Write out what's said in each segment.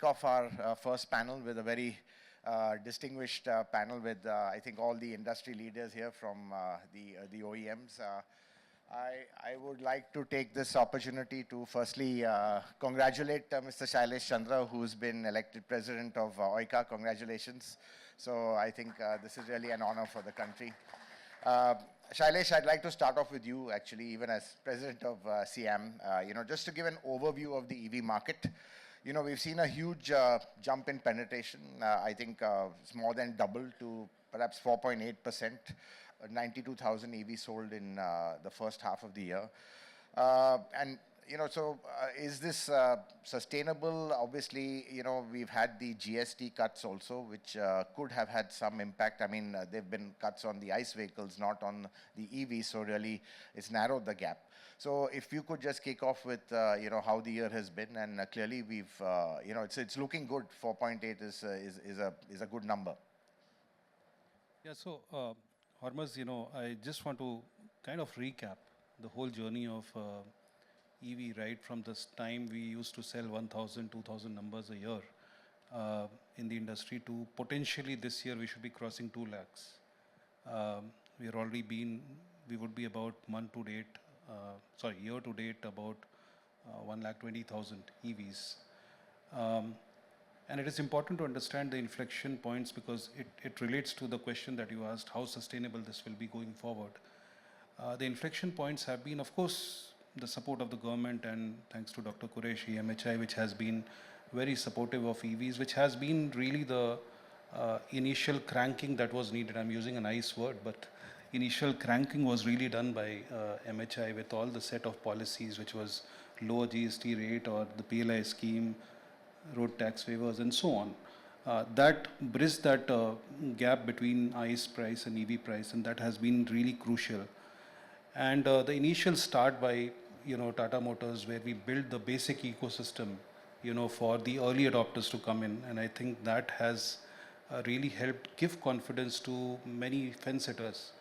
off our first panel with a very distinguished panel with, I think, all the industry leaders here from the OEMs. I would like to take this opportunity to firstly congratulate Mr. Shailesh Chandra, who's been elected president of Autocar. Congratulations. So I think this is really an honor for the country. Shailesh, I'd like to start off with you, actually, even as president of CM, just to give an overview of the EV market. We've seen a huge jump in penetration. I think it's more than doubled to perhaps 4.8%, 92,000 EVs sold in the first half of the year. Is this sustainable? Obviously, we've had the GST cuts also, which could have had some impact. I mean, there've been cuts on the ICE vehicles, not on the EVs, so really it's narrowed the gap. So if you could just kick off with, how the year has been, and clearly we've, it's looking good. 4.8 is a good number. Yeah, so Hormuz, I just want to kind of recap the whole journey of EV, right from this time we used to sell 1,000, 2,000 numbers a year in the industry to potentially this year we should be crossing 2 lakhs. We would be about year to date about 1,20,000 EVs. And it is important to understand the inflection points because it relates to the question that you asked, how sustainable this will be going forward. The inflection points have been, of course, the support of the government, and thanks to Dr. Qureshi, MHI, which has been very supportive of EVs, which has been really the initial cranking that was needed. I'm using a nice word, but initial cranking was really done by MHI with all the set of policies, which was lower GST rate or the PLI scheme, road tax waivers, and so on. That bridged that gap between ICE price and EV price, and that has been really crucial. And the initial start by Tata Motors, where we built the basic ecosystem, for the early adopters to come in, and I think that has really helped give confidence to many fence-sitters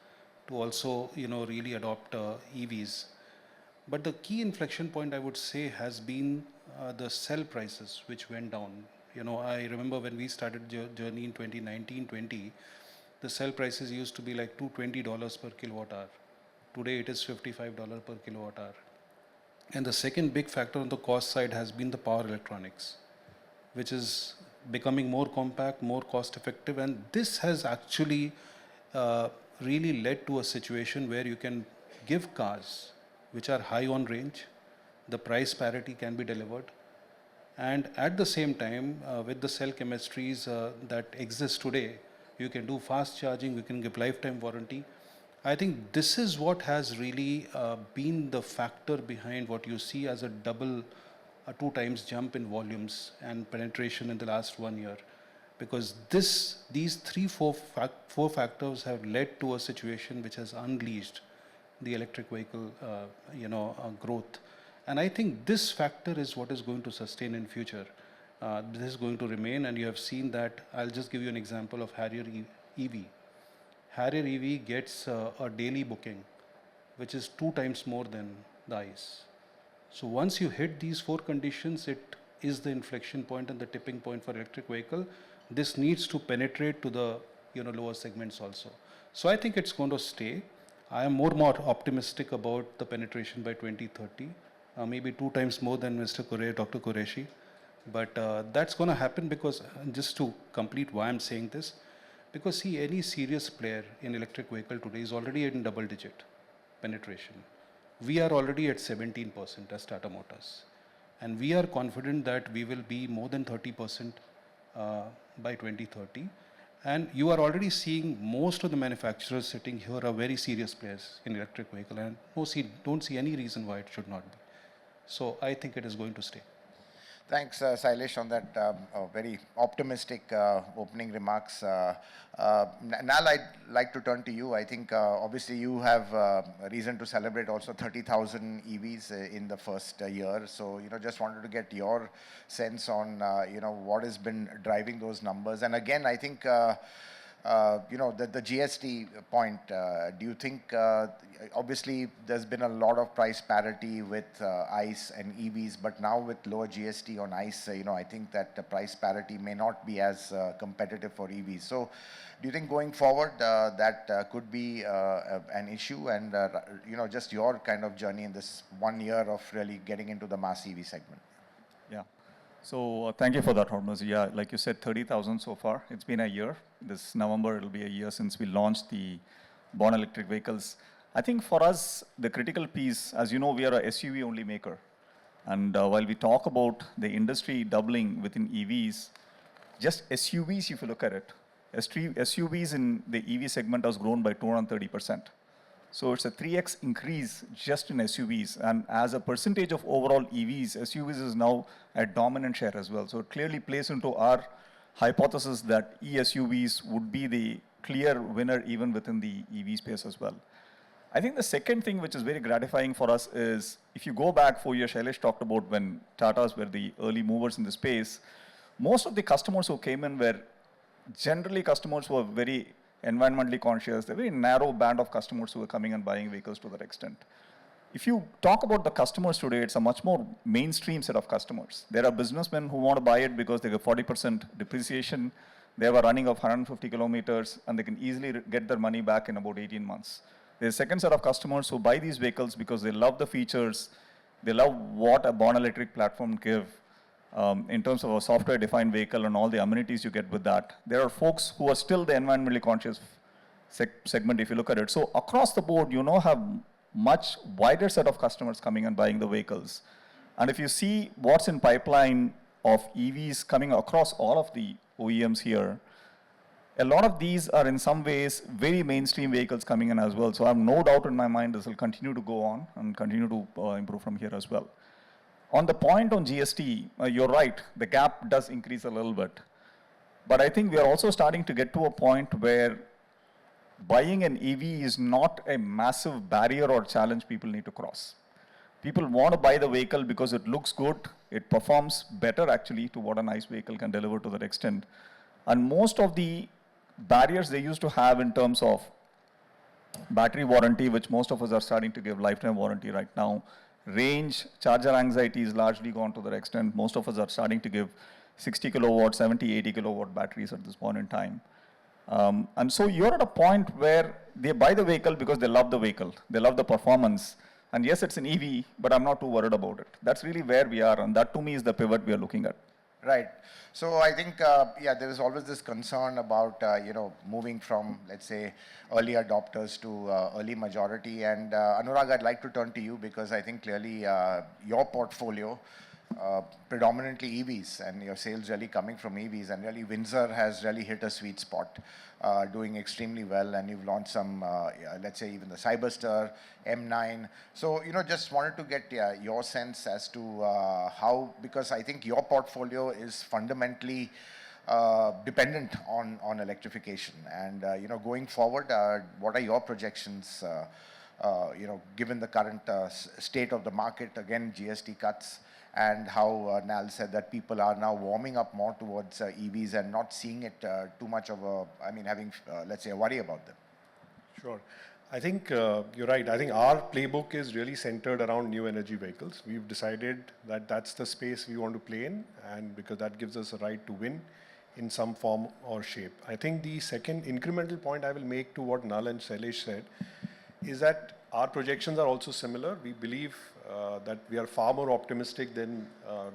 to also, really adopt EVs. But the key inflection point, I would say, has been the cell prices, which went down. I remember when we started journey in 2019-20, the cell prices used to be like $220 per kilowatt hour. Today it is $55 per kilowatt hour. And the second big factor on the cost side has been the power electronics, which is becoming more compact, more cost effective. And this has actually really led to a situation where you can give cars which are high on range, the price parity can be delivered. And at the same time, with the cell chemistries that exist today, you can do fast charging, you can give lifetime warranty. I think this is what has really been the factor behind what you see as a 2 times jump in volumes and penetration in the last 1 year. Because these 4 factors have led to a situation which has unleashed the electric vehicle growth. And I think this factor is what is going to sustain in future. This is going to remain, and you have seen that. I'll just give you an example of Harrier EV. Harrier EV gets a daily booking, which is 2 times more than the ICE. So once you hit these 4 conditions, it is the inflection point and the tipping point for electric vehicle. This needs to penetrate to the lower segments also. So I think it's going to stay. I am more optimistic about the penetration by 2030, maybe 2 times more than Dr. Qureshi. But that's going to happen because, just to complete why I'm saying this, because see, any serious player in electric vehicle today is already in double-digit penetration. We are already at 17% as Tata Motors. And we are confident that we will be more than 30% by 2030. And you are already seeing most of the manufacturers sitting here are very serious players in electric vehicle, and don't see any reason why it should not be. So I think it is going to stay. Thanks, Shailesh, on that very optimistic opening remarks. Nal, I'd like to turn to you. I think obviously you have a reason to celebrate also 30,000 EVs in the first year. So, just wanted to get your sense on, what has been driving those numbers. And again, I think the GST point, do you think, obviously there's been a lot of price parity with ICE and EVs, but now with lower GST on ICE, I think that the price parity may not be as competitive for EVs. So do you think going forward that could be an issue? And, just your kind of journey in this 1 year of really getting into the mass EV segment? Yeah. So thank you for that, Hormuz. Yeah, like you said, 30,000 so far. It's been a year. This November, it'll be a year since we launched the born electric vehicles. I think for us, the critical piece, as you know, we are a SUV only maker. And while we talk about the industry doubling within EVs, just SUVs, if you look at it, SUVs in the EV segment has grown by 230%. So it's a 3x increase just in SUVs. And as a percentage of overall EVs, SUVs is now a dominant share as well. So it clearly plays into our hypothesis that e-SUVs would be the clear winner even within the EV space as well. I think the second thing which is very gratifying for us is, if you go back 4 years, Shailesh talked about when Tatas were the early movers in the space, most of the customers who came in were generally customers who are very environmentally conscious, a very narrow band of customers who are coming and buying vehicles to that extent. If you talk about the customers today, it's a much more mainstream set of customers. There are businessmen who want to buy it because they get 40% depreciation, they have a running of 150 kilometers, and they can easily get their money back in about 18 months. There's a second set of customers who buy these vehicles because they love the features, they love what a born electric platform gives, in terms of a software-defined vehicle and all the amenities you get with that. There are folks who are still the environmentally conscious segment, if you look at it. So across the board, have much wider set of customers coming and buying the vehicles. And if you see what's in pipeline of EVs coming across all of the OEMs here, a lot of these are in some ways very mainstream vehicles coming in as well. So I have no doubt in my mind this will continue to go on and continue to improve from here as well. On the point on GST, you're right, the gap does increase a little bit. But I think we are also starting to get to a point where buying an EV is not a massive barrier or challenge people need to cross. People want to buy the vehicle because it looks good, it performs better actually to what a nice vehicle can deliver to that extent. And most of the barriers they used to have in terms of battery warranty, which most of us are starting to give lifetime warranty right now, range, charger anxiety is largely gone to that extent. Most of us are starting to give 60 kilowatt, 70, 80 kilowatt batteries at this point in time. And so you're at a point where they buy the vehicle because they love the vehicle. They love the performance. And yes, it's an EV, but I'm not too worried about it. That's really where we are. And that to me is the pivot we are looking at. Right. So I think, there is always this concern about, moving from, let's say, early adopters to early majority. And Anurag, I'd like to turn to you because I think clearly your portfolio, predominantly EVs, and your sales really coming from EVs, and really Windsor has really hit a sweet spot, doing extremely well, and you've launched some, let's say even the Cyberster, M9. So, just wanted to get your sense as to how, because I think your portfolio is fundamentally dependent on electrification. And, going forward, what are your projections, given the current state of the market, again, GST cuts, and how Nal said that people are now warming up more towards EVs and not seeing it too much of having, let's say, a worry about them. Sure. I think you're right. I think our playbook is really centered around new energy vehicles. We've decided that that's the space we want to play in, and because that gives us a right to win in some form or shape. I think the second incremental point I will make to what Nal and Shailesh said is that our projections are also similar. We believe that we are far more optimistic than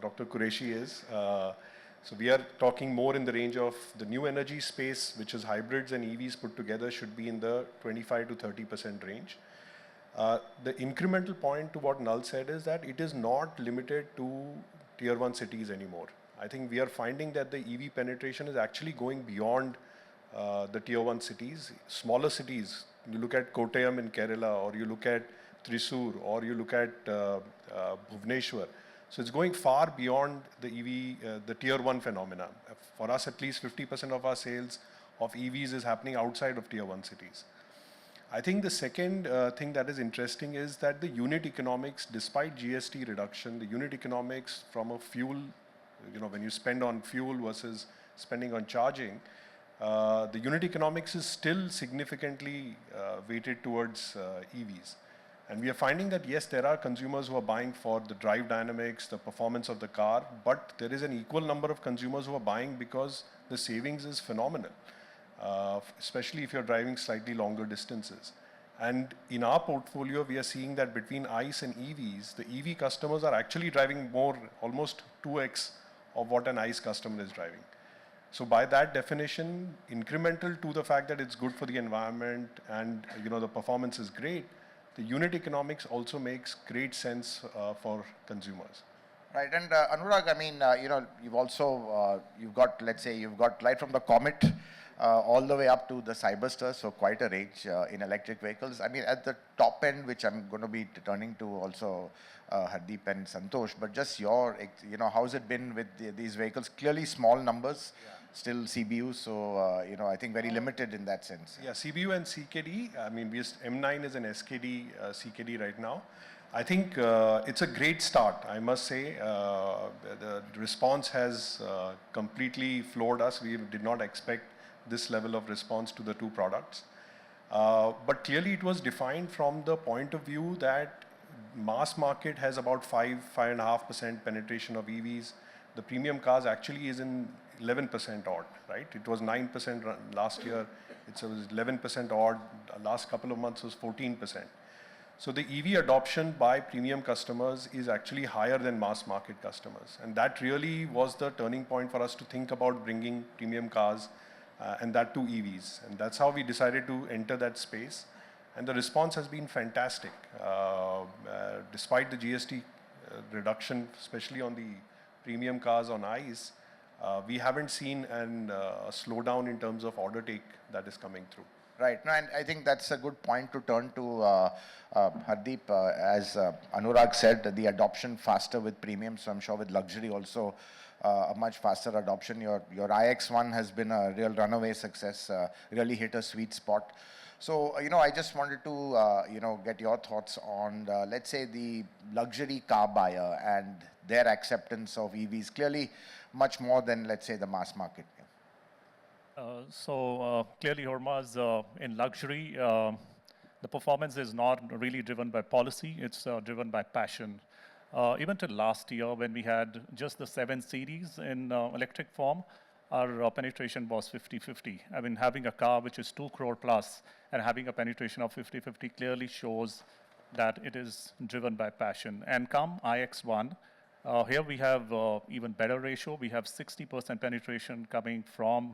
Dr. Qureshi is. So we are talking more in the range of the new energy space, which is hybrids and EVs put together, should be in the 25 to 30% range. The incremental point to what Nal said is that it is not limited to tier 1 cities anymore. I think we are finding that the EV penetration is actually going beyond the tier 1 cities, smaller cities. You look at Kottayam in Kerala, or you look at Thrissur, or you look at Bhubaneswar. So it's going far beyond the EV, the tier 1 phenomena. For us, at least 50% of our sales of EVs is happening outside of tier 1 cities. I think the second thing that is interesting is that the unit economics, despite GST reduction, the unit economics from a fuel, when you spend on fuel versus spending on charging, the unit economics is still significantly weighted towards EVs. And we are finding that yes, there are consumers who are buying for the drive dynamics, the performance of the car, but there is an equal number of consumers who are buying because the savings is phenomenal, especially if you're driving slightly longer distances. And in our portfolio, we are seeing that between ICE and EVs, the EV customers are actually driving more, almost 2x of what an ICE customer is driving. So by that definition, incremental to the fact that it's good for the environment and the performance is great, the unit economics also makes great sense for consumers. Right, and Anurag, I mean, you've also, you've got right from the Comet all the way up to the Cyberster, so quite a range in electric vehicles. I mean, at the top end, which I'm going to be turning to also Hardeep and Santosh, but just how's it been with these vehicles? Clearly small numbers, still CBU, so, I think very limited in that sense. Yeah, CBU and CKD, I mean, M9 is an SKD, CKD right now. I think it's a great start, I must say. The response has completely floored us. We did not expect this level of response to the two products. But clearly it was defined from the point of view that mass market has about 5.5% penetration of EVs. The premium cars actually is in 11% odd, right? It was 9% last year. It was 11% odd. Last couple of months was 14%. So the EV adoption by premium customers is actually higher than mass market customers. And that really was the turning point for us to think about bringing premium cars and that to EVs. And that's how we decided to enter that space. And the response has been fantastic. Despite the GST reduction, especially on the premium cars on ICE, we haven't seen a slowdown in terms of order take that is coming through. Right. No, and I think that's a good point to turn to Hardeep. As Anurag said, the adoption faster with premium, so I'm sure with luxury also a much faster adoption. Your iX1 has been a real runaway success, really hit a sweet spot. So, I just wanted to, get your thoughts on, let's say, the luxury car buyer and their acceptance of EVs, clearly much more than, let's say, the mass market. Clearly, Hormaz, in luxury, the performance is not really driven by policy, it's driven by passion. Even till last year, when we had just the 7 series in electric form, our penetration was 50-50. I mean, having a car which is 2 crore plus and having a penetration of 50-50 clearly shows that it is driven by passion. And come iX1, here we have even better ratio. We have 60% penetration coming from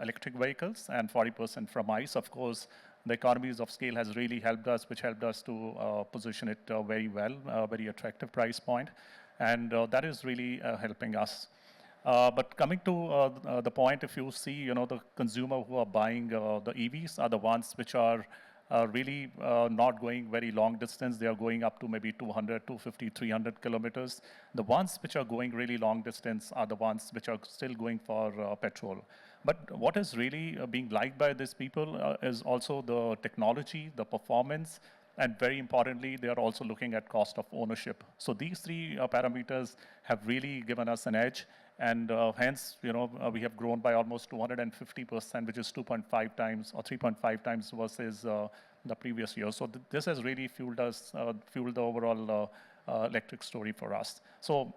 electric vehicles and 40% from ICE. Of course, the economies of scale has really helped us, which helped us to position it very well, very attractive price point. And that is really helping us. But coming to the point, if you see, the consumer who are buying the EVs are the ones which are really not going very long distance. They are going up to maybe 200, 250, 300 kilometers. The ones which are going really long distance are the ones which are still going for petrol. But what is really being liked by these people is also the technology, the performance, and very importantly, they are also looking at cost of ownership. So these 3 parameters have really given us an edge. And hence, we have grown by almost 250%, which is 2.5 times or 3.5 times versus the previous year. So this has really fueled the overall electric story for us. So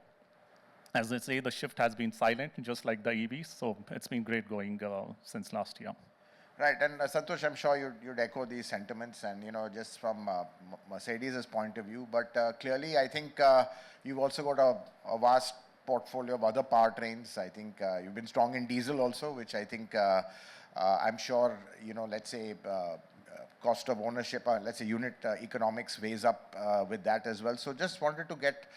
as they say, the shift has been silent, just like the EVs. So it's been great going since last year. Right, and Santosh, I'm sure you'd echo these sentiments and, just from Mercedes' point of view. But clearly, I think you've also got a vast portfolio of other powertrains. I think you've been strong in diesel also, which I think I'm sure, let's say, cost of ownership, let's say unit economics weighs up with that as well. So just wanted to get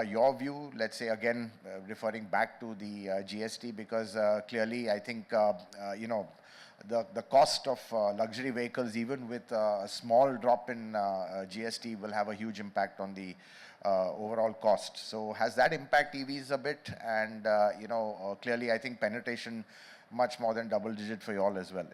your view, let's say, again, referring back to the GST, because clearly I think, the cost of luxury vehicles, even with a small drop in GST, will have a huge impact on the overall cost. So has that impact EVs a bit? And, clearly I think penetration much more than double digit for you all as well.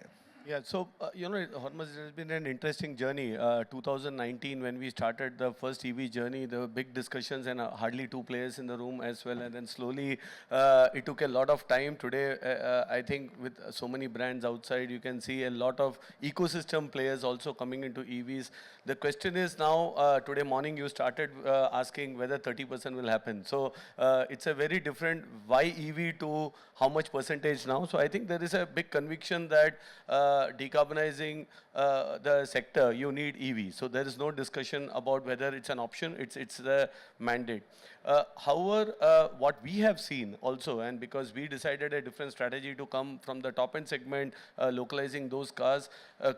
Yeah, so, Hormuz, it has been an interesting journey. 2019, when we started the first EV journey, there were big discussions and hardly two players in the room as well. And then slowly, it took a lot of time. Today, I think with so many brands outside, you can see a lot of ecosystem players also coming into EVs. The question is now, today morning, you started asking whether 30% will happen. So it's a very different why EV to how much percentage now. So I think there is a big conviction that decarbonizing the sector, you need EV. So there is no discussion about whether it's an option, it's the mandate. However, what we have seen also, and because we decided a different strategy to come from the top end segment, localizing those cars,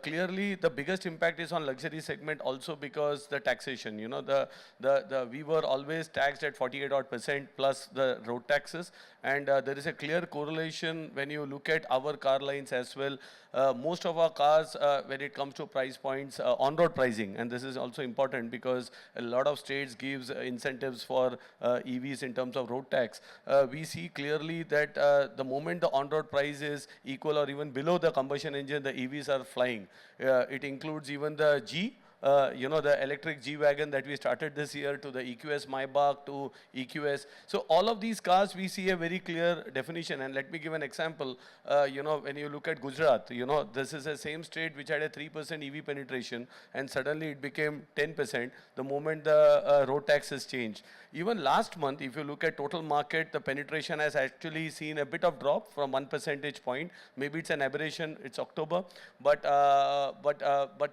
clearly the biggest impact is on luxury segment also because the taxation, we were always taxed at 48% plus the road taxes. And there is a clear correlation when you look at our car lines as well. Most of our cars, when it comes to price points, on-road pricing, and this is also important because a lot of states gives incentives for EVs in terms of road tax. We see clearly that the moment the on-road price is equal or even below the combustion engine, the EVs are flying. It includes even the G. The electric G-Wagon that we started this year to the EQS Maybach to EQS. So all of these cars, we see a very clear definition. And let me give an example. When you look at Gujarat, this is the same state which had a 3% EV penetration and suddenly it became 10% the moment the road taxes changed. Even last month, if you look at total market, the penetration has actually seen a bit of drop from 1 percentage point. Maybe it's an aberration, it's October. But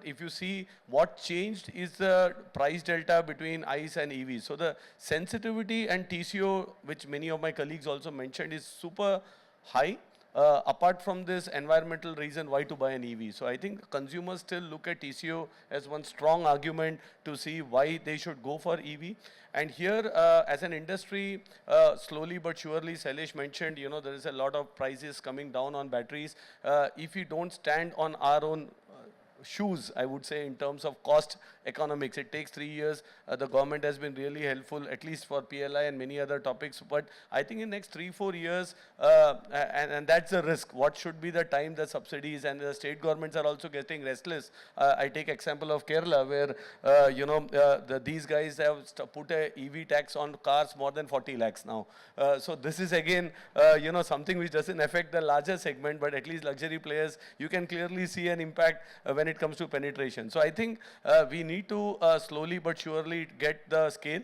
if you see what changed is the price delta between ICE and EV. So the sensitivity and TCO, which many of my colleagues also mentioned, is super high. Apart from this environmental reason why to buy an EV. So I think consumers still look at TCO as one strong argument to see why they should go for EV. And here, as an industry, slowly but surely, Sailesh mentioned, there is a lot of prices coming down on batteries. If we don't stand on our own shoes, I would say, in terms of cost economics. It takes 3 years. The government has been really helpful, at least for PLI and many other topics. But I think in next 3-4 years, and that's a risk. What should be the time the subsidies and the state governments are also getting restless. I take example of Kerala, where these guys have put a EV tax on cars more than 40 lakhs now. So this is again, something which doesn't affect the larger segment, but at least luxury players, you can clearly see an impact when it comes to penetration. So I think we need to slowly but surely get the scale,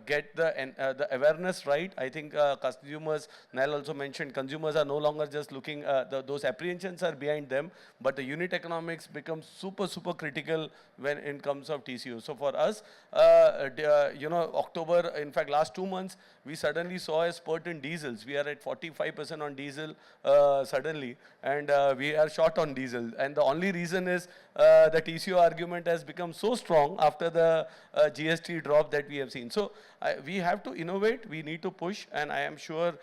get the awareness right. I think consumers, Nile also mentioned, consumers are no longer just looking, those apprehensions are behind them, but the unit economics becomes super, super critical when it comes of TCO. So for us, October, in fact, last 2 months, we suddenly saw a spurt in diesels. We are at 45% on diesel suddenly, and we are short on diesel. And the only reason is the TCO argument has become so strong after the GST drop that we have seen. So we have to innovate, we need to push, and I am sure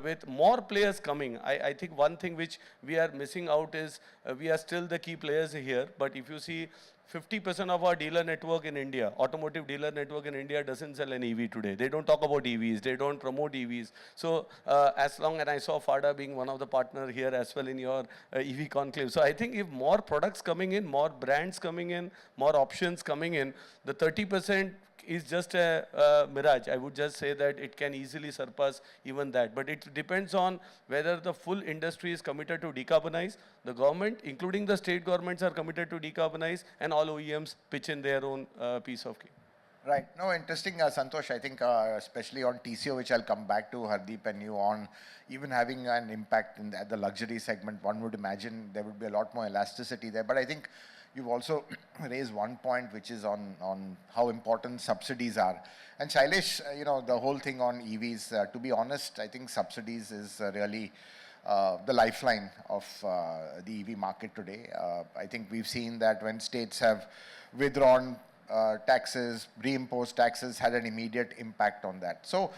with more players coming, I think one thing which we are missing out is we are still the key players here, but if you see 50% of our dealer network in India, automotive dealer network in India doesn't sell an EV today. They don't talk about EVs. They don't promote EVs. So as long as I saw FADA being one of the partners here as well in your EV conclave. So I think if more products coming in, more brands coming in, more options coming in, the 30% is just a mirage. I would just say that it can easily surpass even that. But it depends on whether the full industry is committed to decarbonize. The government, including the state governments, are committed to decarbonize, and all OEMs pitch in their own piece of cake. Right. No, interesting, Santosh. I think especially on TCO, which I'll come back to, Hardeep and you on, even having an impact at the luxury segment, one would imagine there would be a lot more elasticity there. But I think you've also raised one point, which is on how important subsidies are. And Shailesh, the whole thing on EVs, to be honest, I think subsidies is really the lifeline of the EV market today. I think we've seen that when states have withdrawn taxes, reimposed taxes, had an immediate impact on that. So,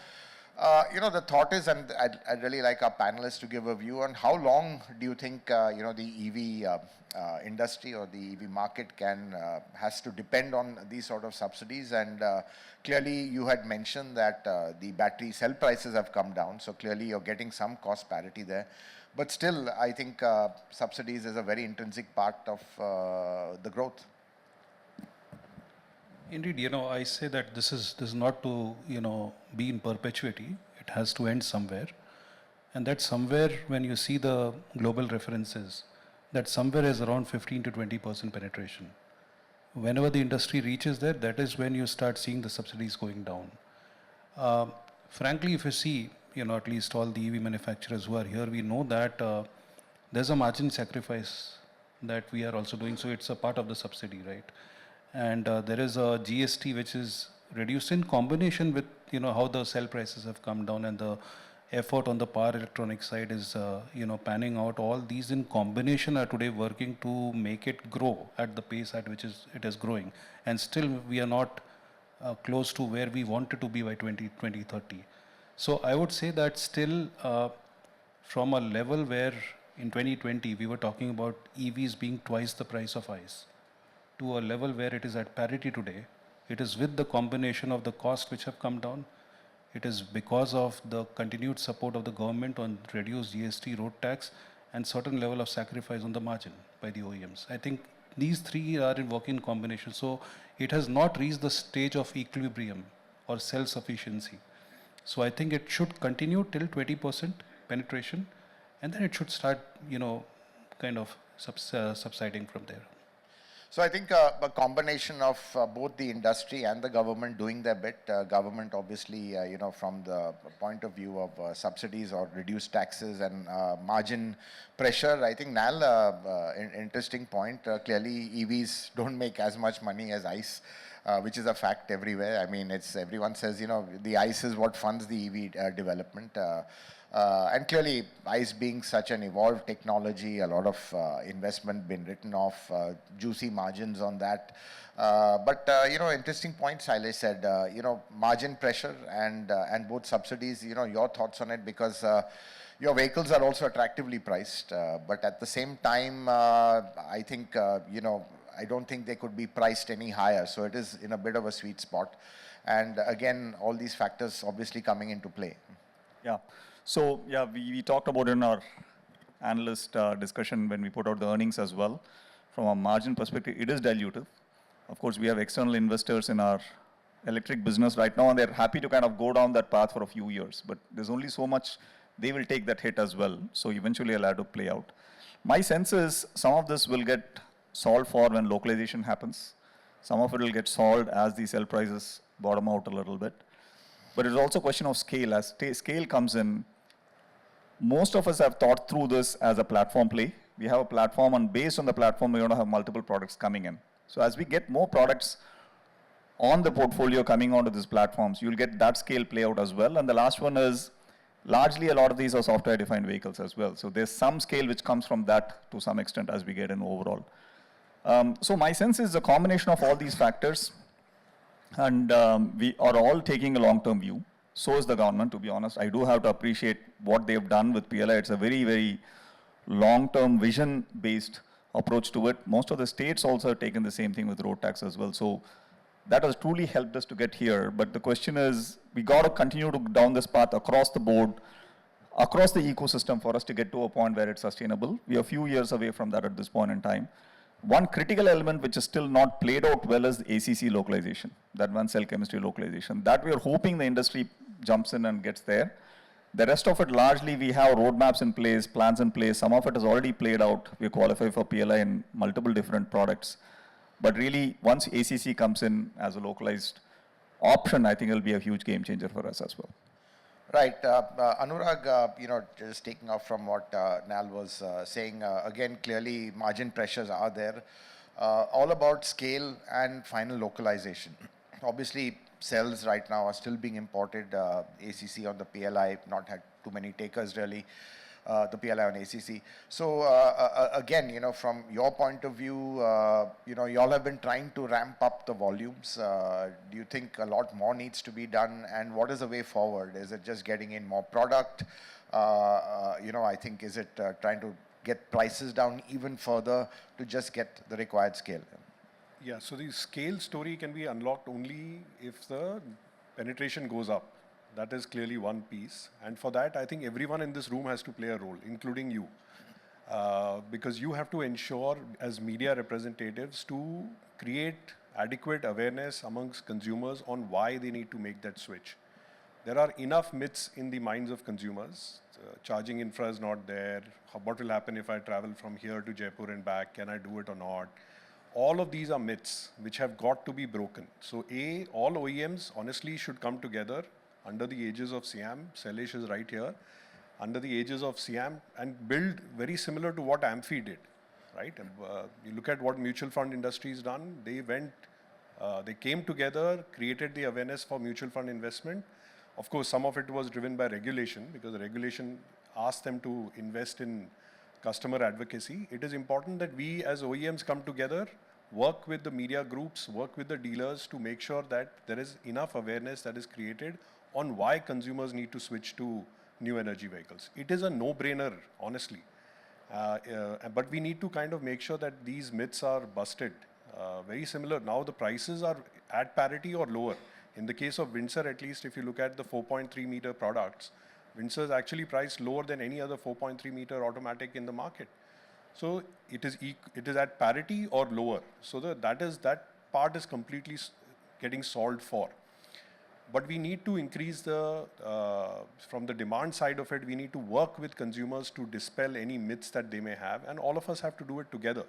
the thought is, and I'd really like our panelists to give a view on how long do you think, the EV industry or the EV market has to depend on these sort of subsidies. And clearly you had mentioned that the battery cell prices have come down. So clearly you're getting some cost parity there. But still, I think subsidies is a very intrinsic part of the growth. Indeed, I say that this is not to, be in perpetuity. It has to end somewhere. And that somewhere, when you see the global references, that somewhere is around 15 to 20% penetration. Whenever the industry reaches there, that is when you start seeing the subsidies going down. Uh, Frankly, if you see, at least all the EV manufacturers who are here, we know that there's a margin sacrifice that we are also doing. So it's a part of the subsidy, right? And there is a GST which is reduced in combination with, how the cell prices have come down and the effort on the power electronic side is, panning out. All these in combination are today working to make it grow at the pace at which it is growing. And still we are not close to where we want it to be by 2030. So I would say that still from a level where in 2020 we were talking about EVs being twice the price of ICE to a level where it is at parity today, it is with the combination of the cost which have come down. It is because of the continued support of the government on reduced GST, road tax, and certain level of sacrifice on the margin by the OEMs. I think these three are in working combination. So it has not reached the stage of equilibrium or self-sufficiency. So I think it should continue till 20% penetration, and then it should start, kind of subsiding from there. So I think a combination of both the industry and the government doing their bit. Government obviously, from the point of view of subsidies or reduced taxes and margin pressure. I think Nal, interesting point. Clearly, EVs don't make as much money as ICE. Which is a fact everywhere. I mean, everyone says, the ICE is what funds the EV development. And clearly, ICE being such an evolved technology, a lot of investment been written off, juicy margins on that. But interesting point Silesh said, margin pressure and both subsidies, your thoughts on it, because your vehicles are also attractively priced. But at the same time, I think, I don't think they could be priced any higher. So it is in a bit of a sweet spot. And again, all these factors obviously coming into play. Yeah. So, yeah, we talked about in our analyst discussion when we put out the earnings as well. From a margin perspective, it is dilutive. Of course, we have external investors in our electric business right now, and they're happy to kind of go down that path for a few years. But there's only so much they will take that hit as well. So eventually, it'll have to play out. My sense is some of this will get solved for when localization happens. Some of it will get solved as the cell prices bottom out a little bit. But it's also a question of scale. As scale comes in, most of us have thought through this as a platform play. We have a platform, and based on the platform, we're going to have multiple products coming in. So as we get more products on the portfolio coming onto these platforms, you'll get that scale play out as well. And the last one is, largely a lot of these are software-defined vehicles as well. So there's some scale which comes from that to some extent as we get in overall. So my sense is a combination of all these factors, and we are all taking a long-term view. So is the government, to be honest. I do have to appreciate what they've done with PLI. It's a very, very long-term vision-based approach to it. Most of the states also have taken the same thing with road tax as well. So that has truly helped us to get here. But the question is, we got to continue to down this path across the board, across the ecosystem for us to get to a point where it's sustainable. We are a few years away from that at this point in time. One critical element which is still not played out well is the ACC localization, that one cell chemistry localization. That we are hoping the industry jumps in and gets there. The rest of it, largely, we have roadmaps in place, plans in place. Some of it has already played out. We qualify for PLI in multiple different products. But really, once ACC comes in as a localized option, I think it'll be a huge game changer for us as well. Right. Anurag, just taking off from what Nal was saying, again, clearly margin pressures are there. All about scale and final localization. Obviously, cells right now are still being imported. ACC on the PLI, not had too many takers really. The PLI on ACC. So again, from your point of view, you all have been trying to ramp up the volumes. Do you think a lot more needs to be done? And what is the way forward? Is it just getting in more product? I think, is it trying to get prices down even further to just get the required scale? Yeah, so the scale story can be unlocked only if the penetration goes up. That is clearly one piece. And for that, I think everyone in this room has to play a role, including you. Because you have to ensure, as media representatives, to create adequate awareness amongst consumers on why they need to make that switch. There are enough myths in the minds of consumers. Charging infra is not there. What will happen if I travel from here to Jaipur and back? Can I do it or not? All of these are myths which have got to be broken. So all OEMs honestly should come together under the aegis of SIAM. Sailesh is right here. Under the aegis of SIAM and build very similar to what Amphi did, right? You look at what mutual fund industry has done. They came together, created the awareness for mutual fund investment. Of course, some of it was driven by regulation because the regulation asked them to invest in customer advocacy. It is important that we as OEMs come together, work with the media groups, work with the dealers to make sure that there is enough awareness that is created on why consumers need to switch to new energy vehicles. It is a no-brainer, honestly. But we need to kind of make sure that these myths are busted. Very similar. Now the prices are at parity or lower. In the case of Windsor, at least if you look at the 4.3 meter products, Windsor is actually priced lower than any other 4.3 meter automatic in the market. So it is at parity or lower. So that part is completely getting solved for. But we need to increase from the demand side of it, we need to work with consumers to dispel any myths that they may have, and all of us have to do it together.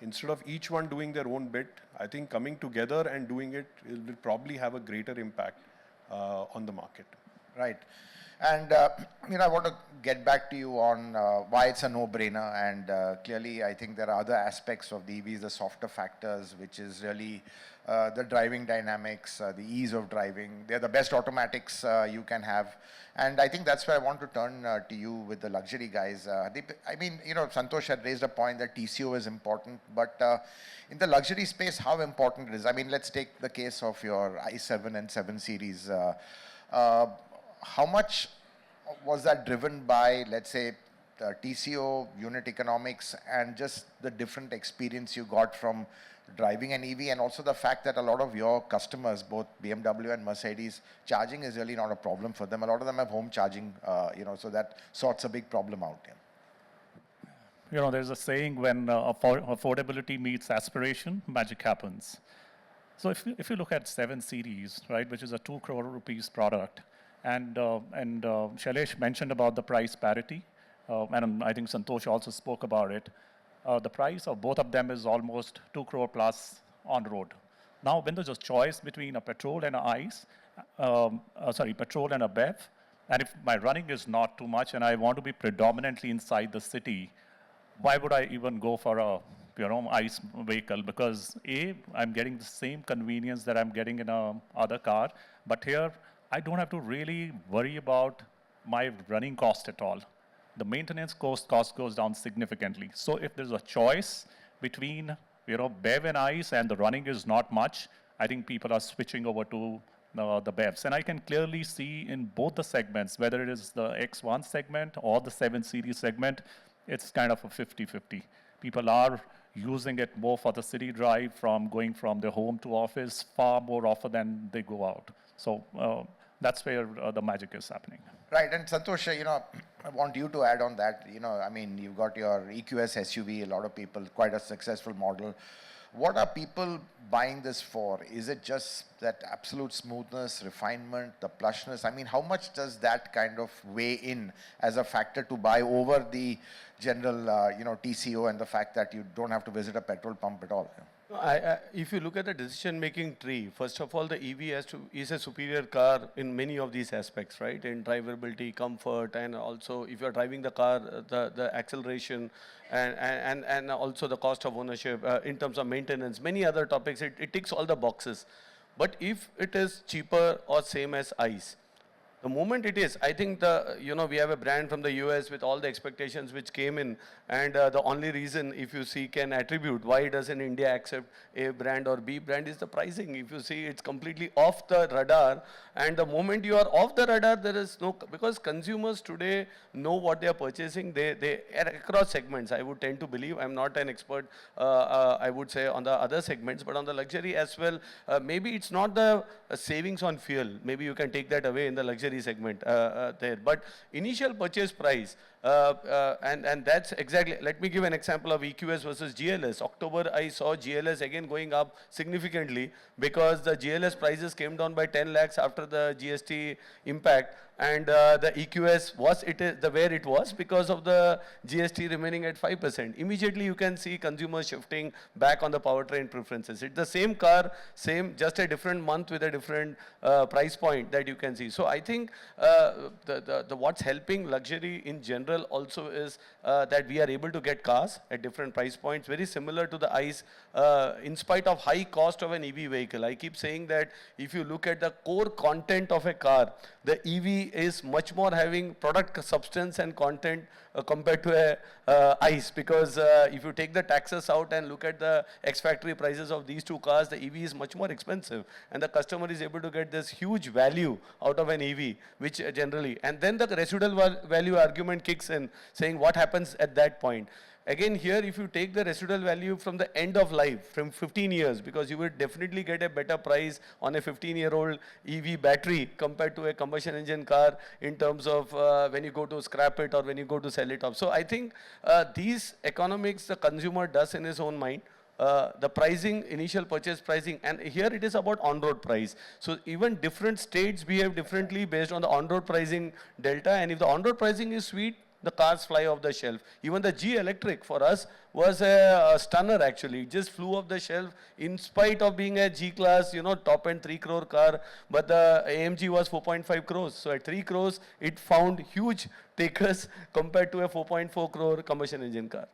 Instead of each one doing their own bit, I think coming together and doing it will probably have a greater impact on the market. Right. And, I want to get back to you on why it's a no-brainer. And clearly, I think there are other aspects of the EVs, the softer factors, which is really the driving dynamics, the ease of driving. They're the best automatics you can have. And I think that's where I want to turn to you with the luxury guys. Santosh had raised a point that TCO is important, but in the luxury space, how important it is? I mean, let's take the case of your i7 and 7 Series. How much was that driven by, let's say, TCO, unit economics, and just the different experience you got from driving an EV, and also the fact that a lot of your customers, both BMW and Mercedes, charging is really not a problem for them. A lot of them have home charging, so that sorts a big problem out. There's a saying, when affordability meets aspiration, magic happens. So if you look at 7 Series, right, which is a 2 crore rupees product, and Shailesh mentioned about the price parity, and I think Santosh also spoke about it. The price of both of them is almost 2 crore plus on road. Now, when there's a choice between a petrol and petrol and a BEV, and if my running is not too much and I want to be predominantly inside the city, why would I even go for a ICE vehicle? Because I'm getting the same convenience that I'm getting in a other car, but here I don't have to really worry about my running cost at all. The maintenance cost goes down significantly. So if there's a choice between BEV and ICE and the running is not much, I think people are switching over to the BEVs. And I can clearly see in both the segments, whether it is the X1 segment or the 7 Series segment, it's kind of a 50-50. People are using it more for the city drive, going from their home to office far more often than they go out. So that's where the magic is happening. Right, and Santosh, I want you to add on that. You've got your EQS SUV, a lot of people, quite a successful model. What are people buying this for? Is it just that absolute smoothness, refinement, the plushness? I mean, how much does that kind of weigh in as a factor to buy over the general, TCO and the fact that you don't have to visit a petrol pump at all? If you look at the decision-making tree, first of all, the EV is a superior car in many of these aspects, right? In drivability, comfort, and also if you're driving the car, the acceleration, and also the cost of ownership, in terms of maintenance, many other topics, it ticks all the boxes. But if it is cheaper or same as ICE, the moment it is, I think we have a brand from the US with all the expectations which came in, and the only reason, if you see, can attribute why doesn't India accept A brand or B brand is the pricing. If you see, it's completely off the radar, and the moment you are off the radar, there is no, because consumers today know what they are purchasing. They are across segments. I would tend to believe, I'm not an expert, I would say, on the other segments, but on the luxury as well, maybe it's not the savings on fuel. Maybe you can take that away in the luxury luxury segment there. But initial purchase price, and that's exactly, let me give an example of EQS versus GLS. October, I saw GLS again going up significantly because the GLS prices came down by 10 lakhs after the GST impact, and the EQS was where it was because of the GST remaining at 5%. Immediately you can see consumers shifting back on the powertrain preferences. It's the same car, same, just a different month with a different price point that you can see. So I think what's helping luxury in general also is that we are able to get cars at different price points, very similar to the ICE, in spite of high cost of an EV vehicle. I keep saying that if you look at the core content of a car, the EV is much more having product substance and content compared to a ICE, because if you take the taxes out and look at the ex-factory prices of these two cars, the EV is much more expensive, and the customer is able to get this huge value out of an EV, which generally, and then the residual value argument kicks in, saying what happens at that point. Again, here, if you take the residual value from the end of life, from 15 years, because you would definitely get a better price on a 15-year-old EV battery compared to a combustion engine car in terms of when you go to scrap it or when you go to sell it off. So I think these economics the consumer does in his own mind. The pricing, initial purchase pricing, and here it is about on-road price. So even different states behave differently based on the on-road pricing delta, and if the on-road pricing is sweet, the cars fly off the shelf. Even the G Electric for us was a stunner actually. It just flew off the shelf in spite of being a G-class, top end 3 crore car, but the AMG was 4.5 crores. So at 3 crores, it found huge takers compared to a 4.4 crore combustion engine car.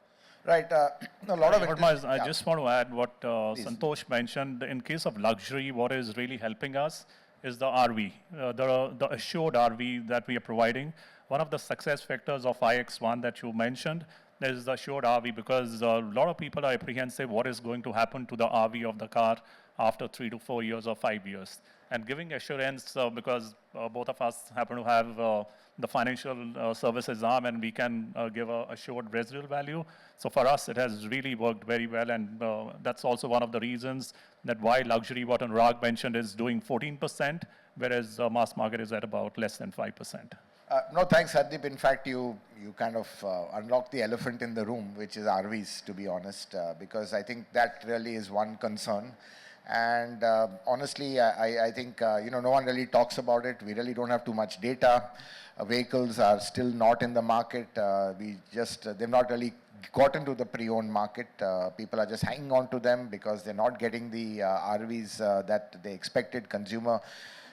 Right. A lot of Harmaz, I just want to add what Santosh mentioned. In case of luxury, what is really helping us is the RV, the assured RV that we are providing. One of the success factors of iX1 that you mentioned is the assured RV, because a lot of people are apprehensive what is going to happen to the RV of the car after 3 to 4 years or 5 years. And giving assurance, because both of us happen to have the financial services arm, and we can give a assured residual value. So for us, it has really worked very well, and that's also one of the reasons that why luxury, what Anurag mentioned, is doing 14%, whereas mass market is at about less than 5%. No, thanks, Hardeep. In fact, you kind of unlocked the elephant in the room, which is RVs, to be honest, because I think that really is one concern. And honestly, I think, no one really talks about it. We really don't have too much data. Vehicles are still not in the market. They've not really got into the pre-owned market. People are just hanging on to them because they're not getting the RVs that they expected, consumer.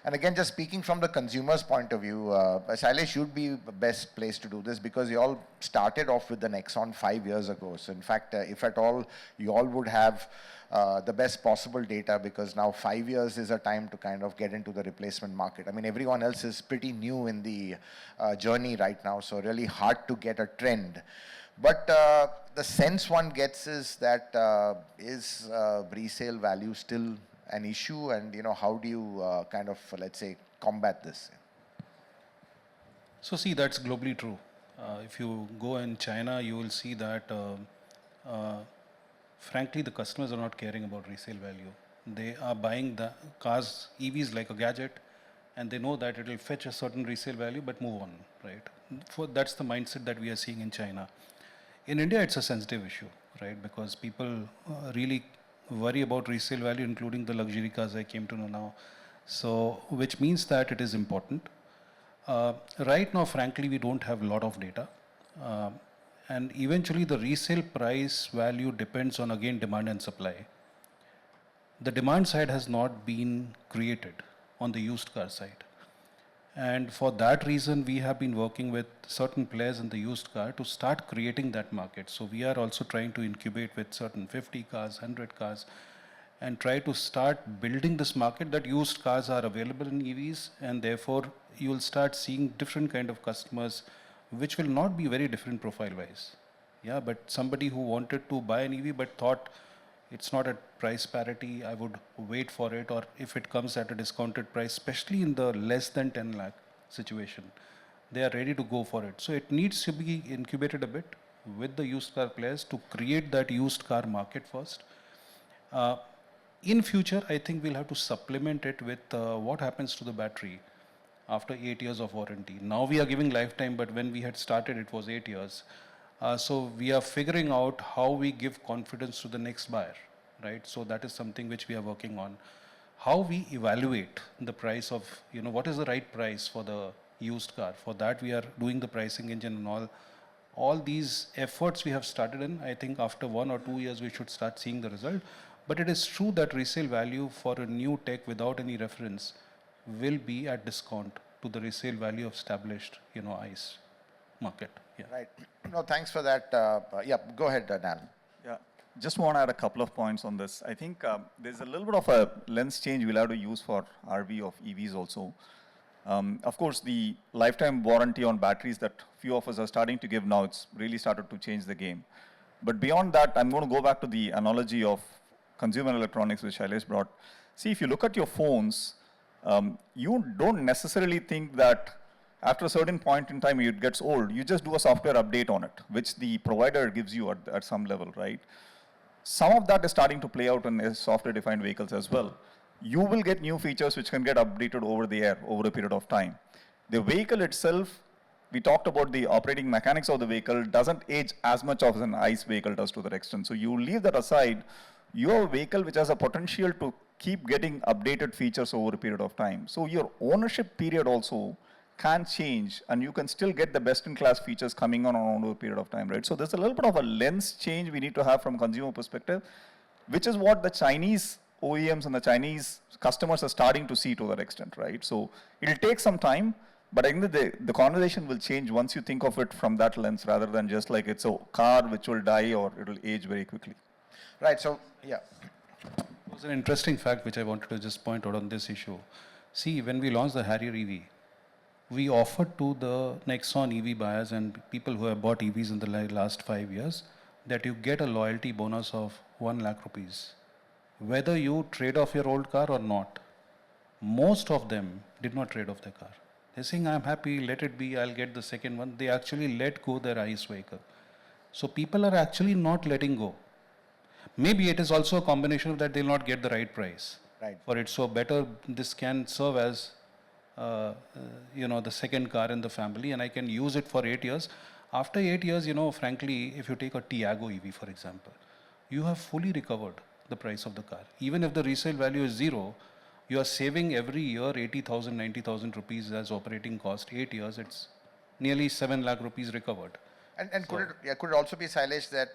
And again, just speaking from the consumer's point of view, Shailesh should be the best place to do this, because you all started off with the Nexon 5 years ago. So in fact, if at all, you all would have the best possible data, because now 5 years is a time to kind of get into the replacement market. I mean, everyone else is pretty new in the journey right now, so really hard to get a trend. But the sense one gets is that is resale value still an issue, and how do you kind of, let's say, combat this? So see, that's globally true. If you go in China, you will see that frankly, the customers are not caring about resale value. They are buying the cars, EVs, like a gadget, and they know that it will fetch a certain resale value, but move on, right? That's the mindset that we are seeing in China. In India, it's a sensitive issue, right? Because people really worry about resale value, including the luxury cars, I came to know now. So, which means that it is important. Right now, frankly, we don't have a lot of data. And eventually the resale price value depends on, again, demand and supply. The demand side has not been created on the used car side. And for that reason, we have been working with certain players in the used car to start creating that market. So we are also trying to incubate with certain 50 cars, 100 cars, and try to start building this market that used cars are available in EVs, and therefore you will start seeing different kind of customers, which will not be very different profile-wise. Yeah, but somebody who wanted to buy an EV but thought it's not at price parity, I would wait for it, or if it comes at a discounted price, especially in the less than 10 lakh situation, they are ready to go for it. So it needs to be incubated a bit with the used car players to create that used car market first. In future, I think we'll have to supplement it with what happens to the battery. after 8 years of warranty. Now we are giving lifetime, but when we had started, it was 8 years. So we are figuring out how we give confidence to the next buyer, right? So that is something which we are working on. How we evaluate the price of, what is the right price for the used car. For that, we are doing the pricing engine and all. All these efforts we have started in, I think after 1 or 2 years, we should start seeing the result. But it is true that resale value for a new tech without any reference will be at discount to the resale value of established, ICE market. Yeah. Right. No, thanks for that. Yeah, go ahead, Nal. Yeah, just want to add a couple of points on this. I think there's a little bit of a lens change we'll have to use for RV of EVs also. Of course, the lifetime warranty on batteries that few of us are starting to give now, it's really started to change the game. But beyond that, I'm going to go back to the analogy of consumer electronics, which Shailesh brought. See, if you look at your phones, you don't necessarily think that after a certain point in time it gets old. You just do a software update on it, which the provider gives you at some level, right? Some of that is starting to play out in software-defined vehicles as well. You will get new features which can get updated over the air over a period of time. The vehicle itself, we talked about the operating mechanics of the vehicle, doesn't age as much as an ICE vehicle does to that extent. So you leave that aside, you have a vehicle which has a potential to keep getting updated features over a period of time. So your ownership period also can change, and you can still get the best-in-class features coming on over a period of time, right? So there's a little bit of a lens change we need to have from consumer perspective, which is what the Chinese OEMs and the Chinese customers are starting to see to that extent, right? So it'll take some time, but I think that the conversation will change once you think of it from that lens rather than just like it's a car which will die or it'll age very quickly. Right, so, yeah. It was an interesting fact which I wanted to just point out on this issue. See, when we launched the Harrier EV, we offered to the Nexon EV buyers and people who have bought EVs in the last 5 years that you get a loyalty bonus of 1 lakh rupees. Whether you trade off your old car or not, most of them did not trade off their car. They're saying, I'm happy, let it be, I'll get the second one. They actually let go their ICE vehicle. So people are actually not letting go. Maybe it is also a combination of that they'll not get the right price for it. So better this can serve as the second car in the family, and I can use it for 8 years. After 8 years, frankly, if you take a Tiago EV, for example, you have fully recovered the price of the car. Even if the resale value is 0, you are saving every year 80,000, 90,000 rupees as operating cost. 8 years, it's nearly 7 lakh rupees recovered. And so could it also be, Shailesh, that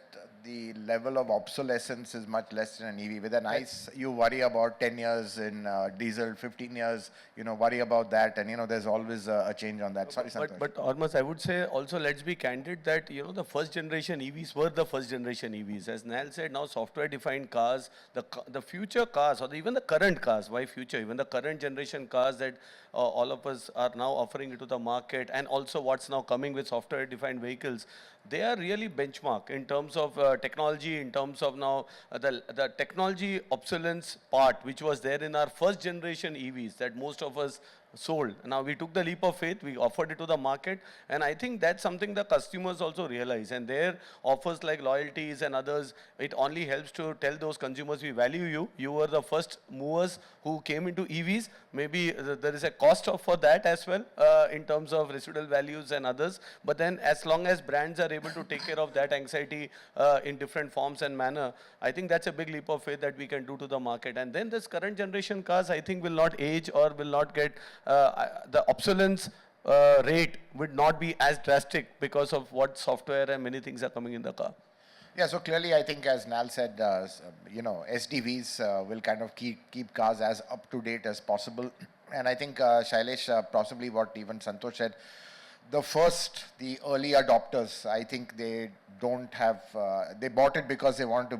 the level of obsolescence is much less in an EV? With an ICE, you worry about 10 years in diesel, 15 years, worry about that, and there's always a change on that. Sorry, Santosh. But Hormuz, I would say also, let's be candid that, the first generation EVs were the first generation EVs. As Nal said, now software-defined cars, the future cars, or even the current cars, why future? Even the current generation cars that all of us are now offering it to the market, and also what's now coming with software-defined vehicles, they are really benchmark in terms of technology, in terms of now the technology obsolescence part, which was there in our first generation EVs that most of us sold. Now we took the leap of faith, we offered it to the market, and I think that's something the customers also realize. And their offers like loyalties and others, it only helps to tell those consumers, we value you. You were the first movers who came into EVs. Maybe there is a cost for that as well in terms of residual values and others. But then as long as brands are able to take care of that anxiety in different forms and manner, I think that's a big leap of faith that we can do to the market. And then this current generation cars, I think, will not age or will not get the obsolescence rate would not be as drastic because of what software and many things are coming in the car. Yeah, so clearly I think, as Nal said, SDVs will kind of keep cars as up to date as possible. And I think, Shailesh, possibly what even Santosh said, the early adopters, I think they don't have, they bought it because they want to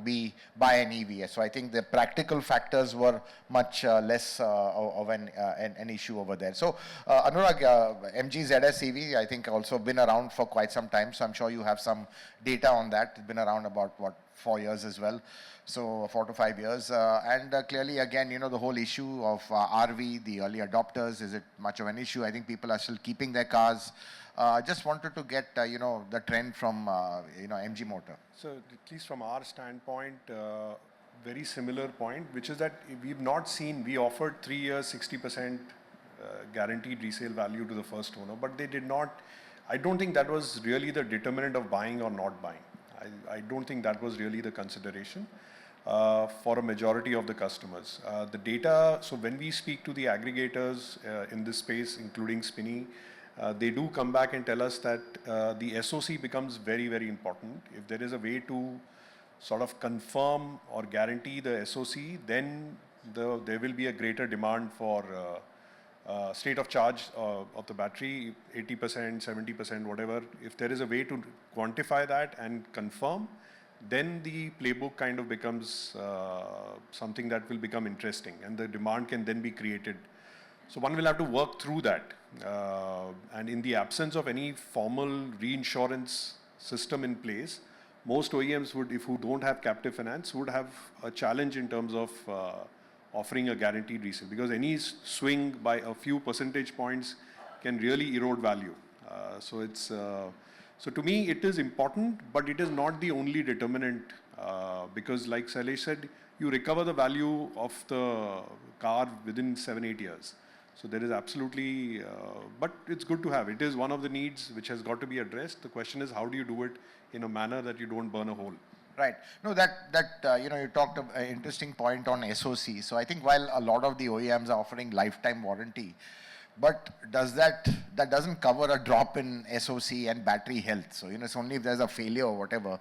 buy an EV. So I think the practical factors were much less of an issue over there. So Anurag, MG ZS EV, I think also been around for quite some time. So I'm sure you have some data on that. It's been around about, 4 years as well. So 4 to 5 years. And clearly, again, the whole issue of RV, the early adopters, is it much of an issue? I think people are still keeping their cars. Just wanted to get, the trend from, MG Motor. So at least from our standpoint, very similar point, which is that we've not seen, we offered 3 years, 60% guaranteed resale value to the first owner, but they did not. I don't think that was really the determinant of buying or not buying. I don't think that was really the consideration for a majority of the customers. The data, so when we speak to the aggregators in this space, including Spinny, they do come back and tell us that the SOC becomes very, very important. If there is a way to sort of confirm or guarantee the SOC, then there will be a greater demand for state of charge of the battery, 80%, 70%, whatever. If there is a way to quantify that and confirm, then the playbook kind of becomes something that will become interesting, and the demand can then be created. So one will have to work through that. And in the absence of any formal reinsurance system in place, most OEMs would, who don't have captive finance, would have a challenge in terms of offering a guaranteed resale, because any swing by a few percentage points can really erode value. So to me, it is important, but it is not the only determinant, because like Sailesh said, you recover the value of the car within 7-8 years. So there is absolutely, but it's good to have. It is one of the needs which has got to be addressed. The question is, how do you do it in a manner that you don't burn a hole? Right. No, you talked an interesting point on SOC. So I think while a lot of the OEMs are offering lifetime warranty, but that doesn't cover a drop in SOC and battery health. So, it's only if there's a failure or whatever.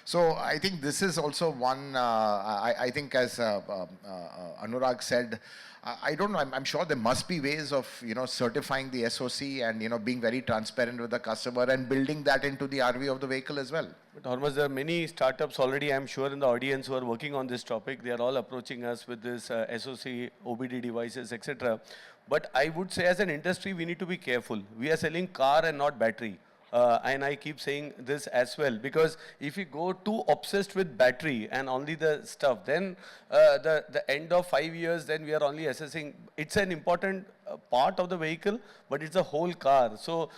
So I think this is also one, I think as Anurag said, I don't know, I'm sure there must be ways of, certifying the SOC and, being very transparent with the customer and building that into the RV of the vehicle as well. But Hormuz, there are many startups already, I'm sure, in the audience who are working on this topic. They are all approaching us with this SOC, OBD devices, etc. But I would say as an industry, we need to be careful. We are selling car and not battery. And I keep saying this as well, because if you go too obsessed with battery and only the stuff, then the end of 5 years, then we are only assessing. It's an important part of the vehicle, but it's a whole car. So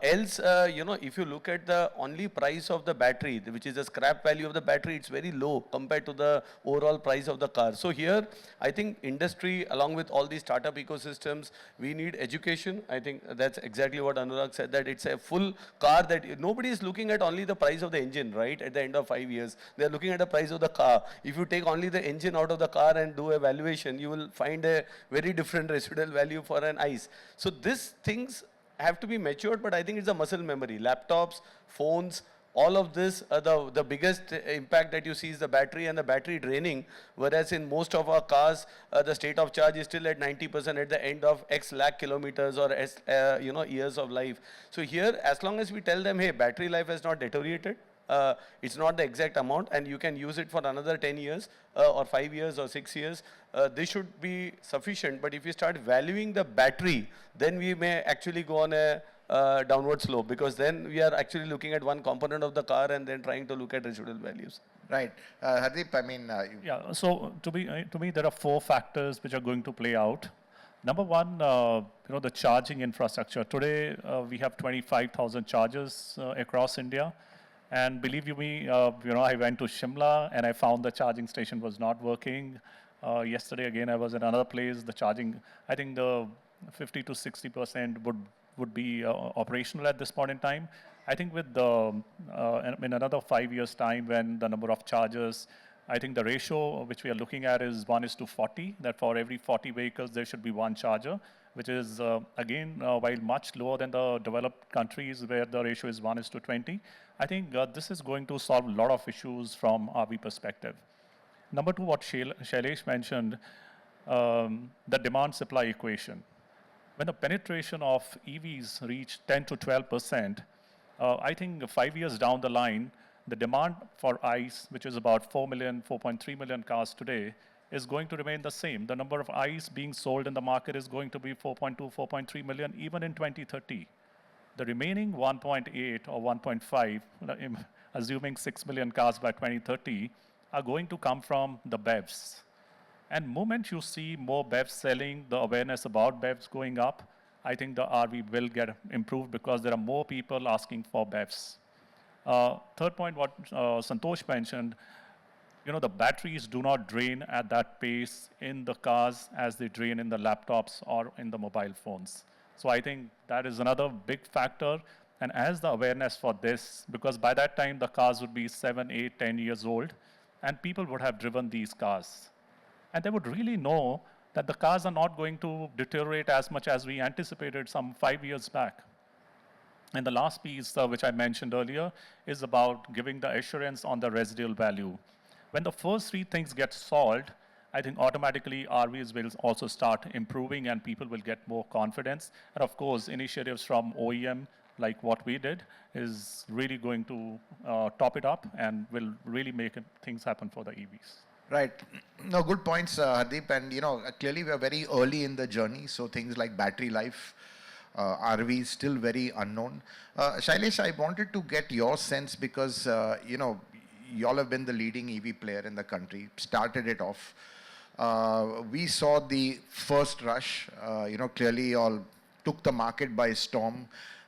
else, if you look at the only price of the battery, which is the scrap value of the battery, it's very low compared to the overall price of the car. So here, I think industry, along with all these startup ecosystems, we need education. I think that's exactly what Anurag said, that it's a full car that nobody is looking at only the price of the engine, right? At the end of 5 years, they're looking at the price of the car. If you take only the engine out of the car and do a valuation, you will find a very different residual value for an ICE. So these things have to be matured, but I think it's a muscle memory. Laptops, phones, all of this, the biggest impact that you see is the battery and the battery draining, whereas in most of our cars, the state of charge is still at 90% at the end of X lakh kilometers or years of life. So here, as long as we tell them, hey, battery life has not deteriorated, it's not the exact amount, and you can use it for another 10 years or 5 years or 6 years, this should be sufficient. But if you start valuing the battery, then we may actually go on a downward slope, because then we are actually looking at one component of the car and then trying to look at residual values. Right. Hardeep, I mean... Yeah, so to me, there are 4 factors which are going to play out. Number one, the charging infrastructure. Today, we have 25,000 chargers across India. And believe you me, I went to Shimla and I found the charging station was not working. Yesterday, again, I was in another place. The charging, I think the 50 to 60% would be operational at this point in time. I think with in another 5 years' time, when the number of chargers, I think the ratio which we are looking at is 1:40, that for every 40 vehicles, there should be 1 charger, which is, again, while much lower than the developed countries where the ratio is 1:20. I think this is going to solve a lot of issues from RV perspective. Number 2, what Shailesh mentioned, the demand-supply equation. When the penetration of EVs reach 10 to 12%, I think 5 years down the line, the demand for ICE, which is about 4.3 million cars today, is going to remain the same. The number of ICE being sold in the market is going to be 4.2, 4.3 million, even in 2030. The remaining 1.8 or 1.5, assuming 6 million cars by 2030, are going to come from the BEVs. And moment you see more BEVs selling, the awareness about BEVs going up, I think the RV will get improved because there are more people asking for BEVs. Third point, what Santosh mentioned, you know, the batteries do not drain at that pace in the cars as they drain in the laptops or in the mobile phones. So I think that is another big factor. And as the awareness for this, because by that time the cars would be 7, 8, 10 years old, and people would have driven these cars. And they would really know that the cars are not going to deteriorate as much as we anticipated some 5 years back. And the last piece, which I mentioned earlier, is about giving the assurance on the residual value. When the first three things get solved, I think automatically RVs will also start improving and people will get more confidence. And of course, initiatives from OEM, like what we did, is really going to top it up and will really make things happen for the EVs. Right. No, good points, Hardeep. And, clearly we are very early in the journey. So things like battery life, RV is still very unknown. Shailesh, I wanted to get your sense because, y'all have been the leading EV player in the country, started it off. We saw the first rush, clearly y'all took the market by storm.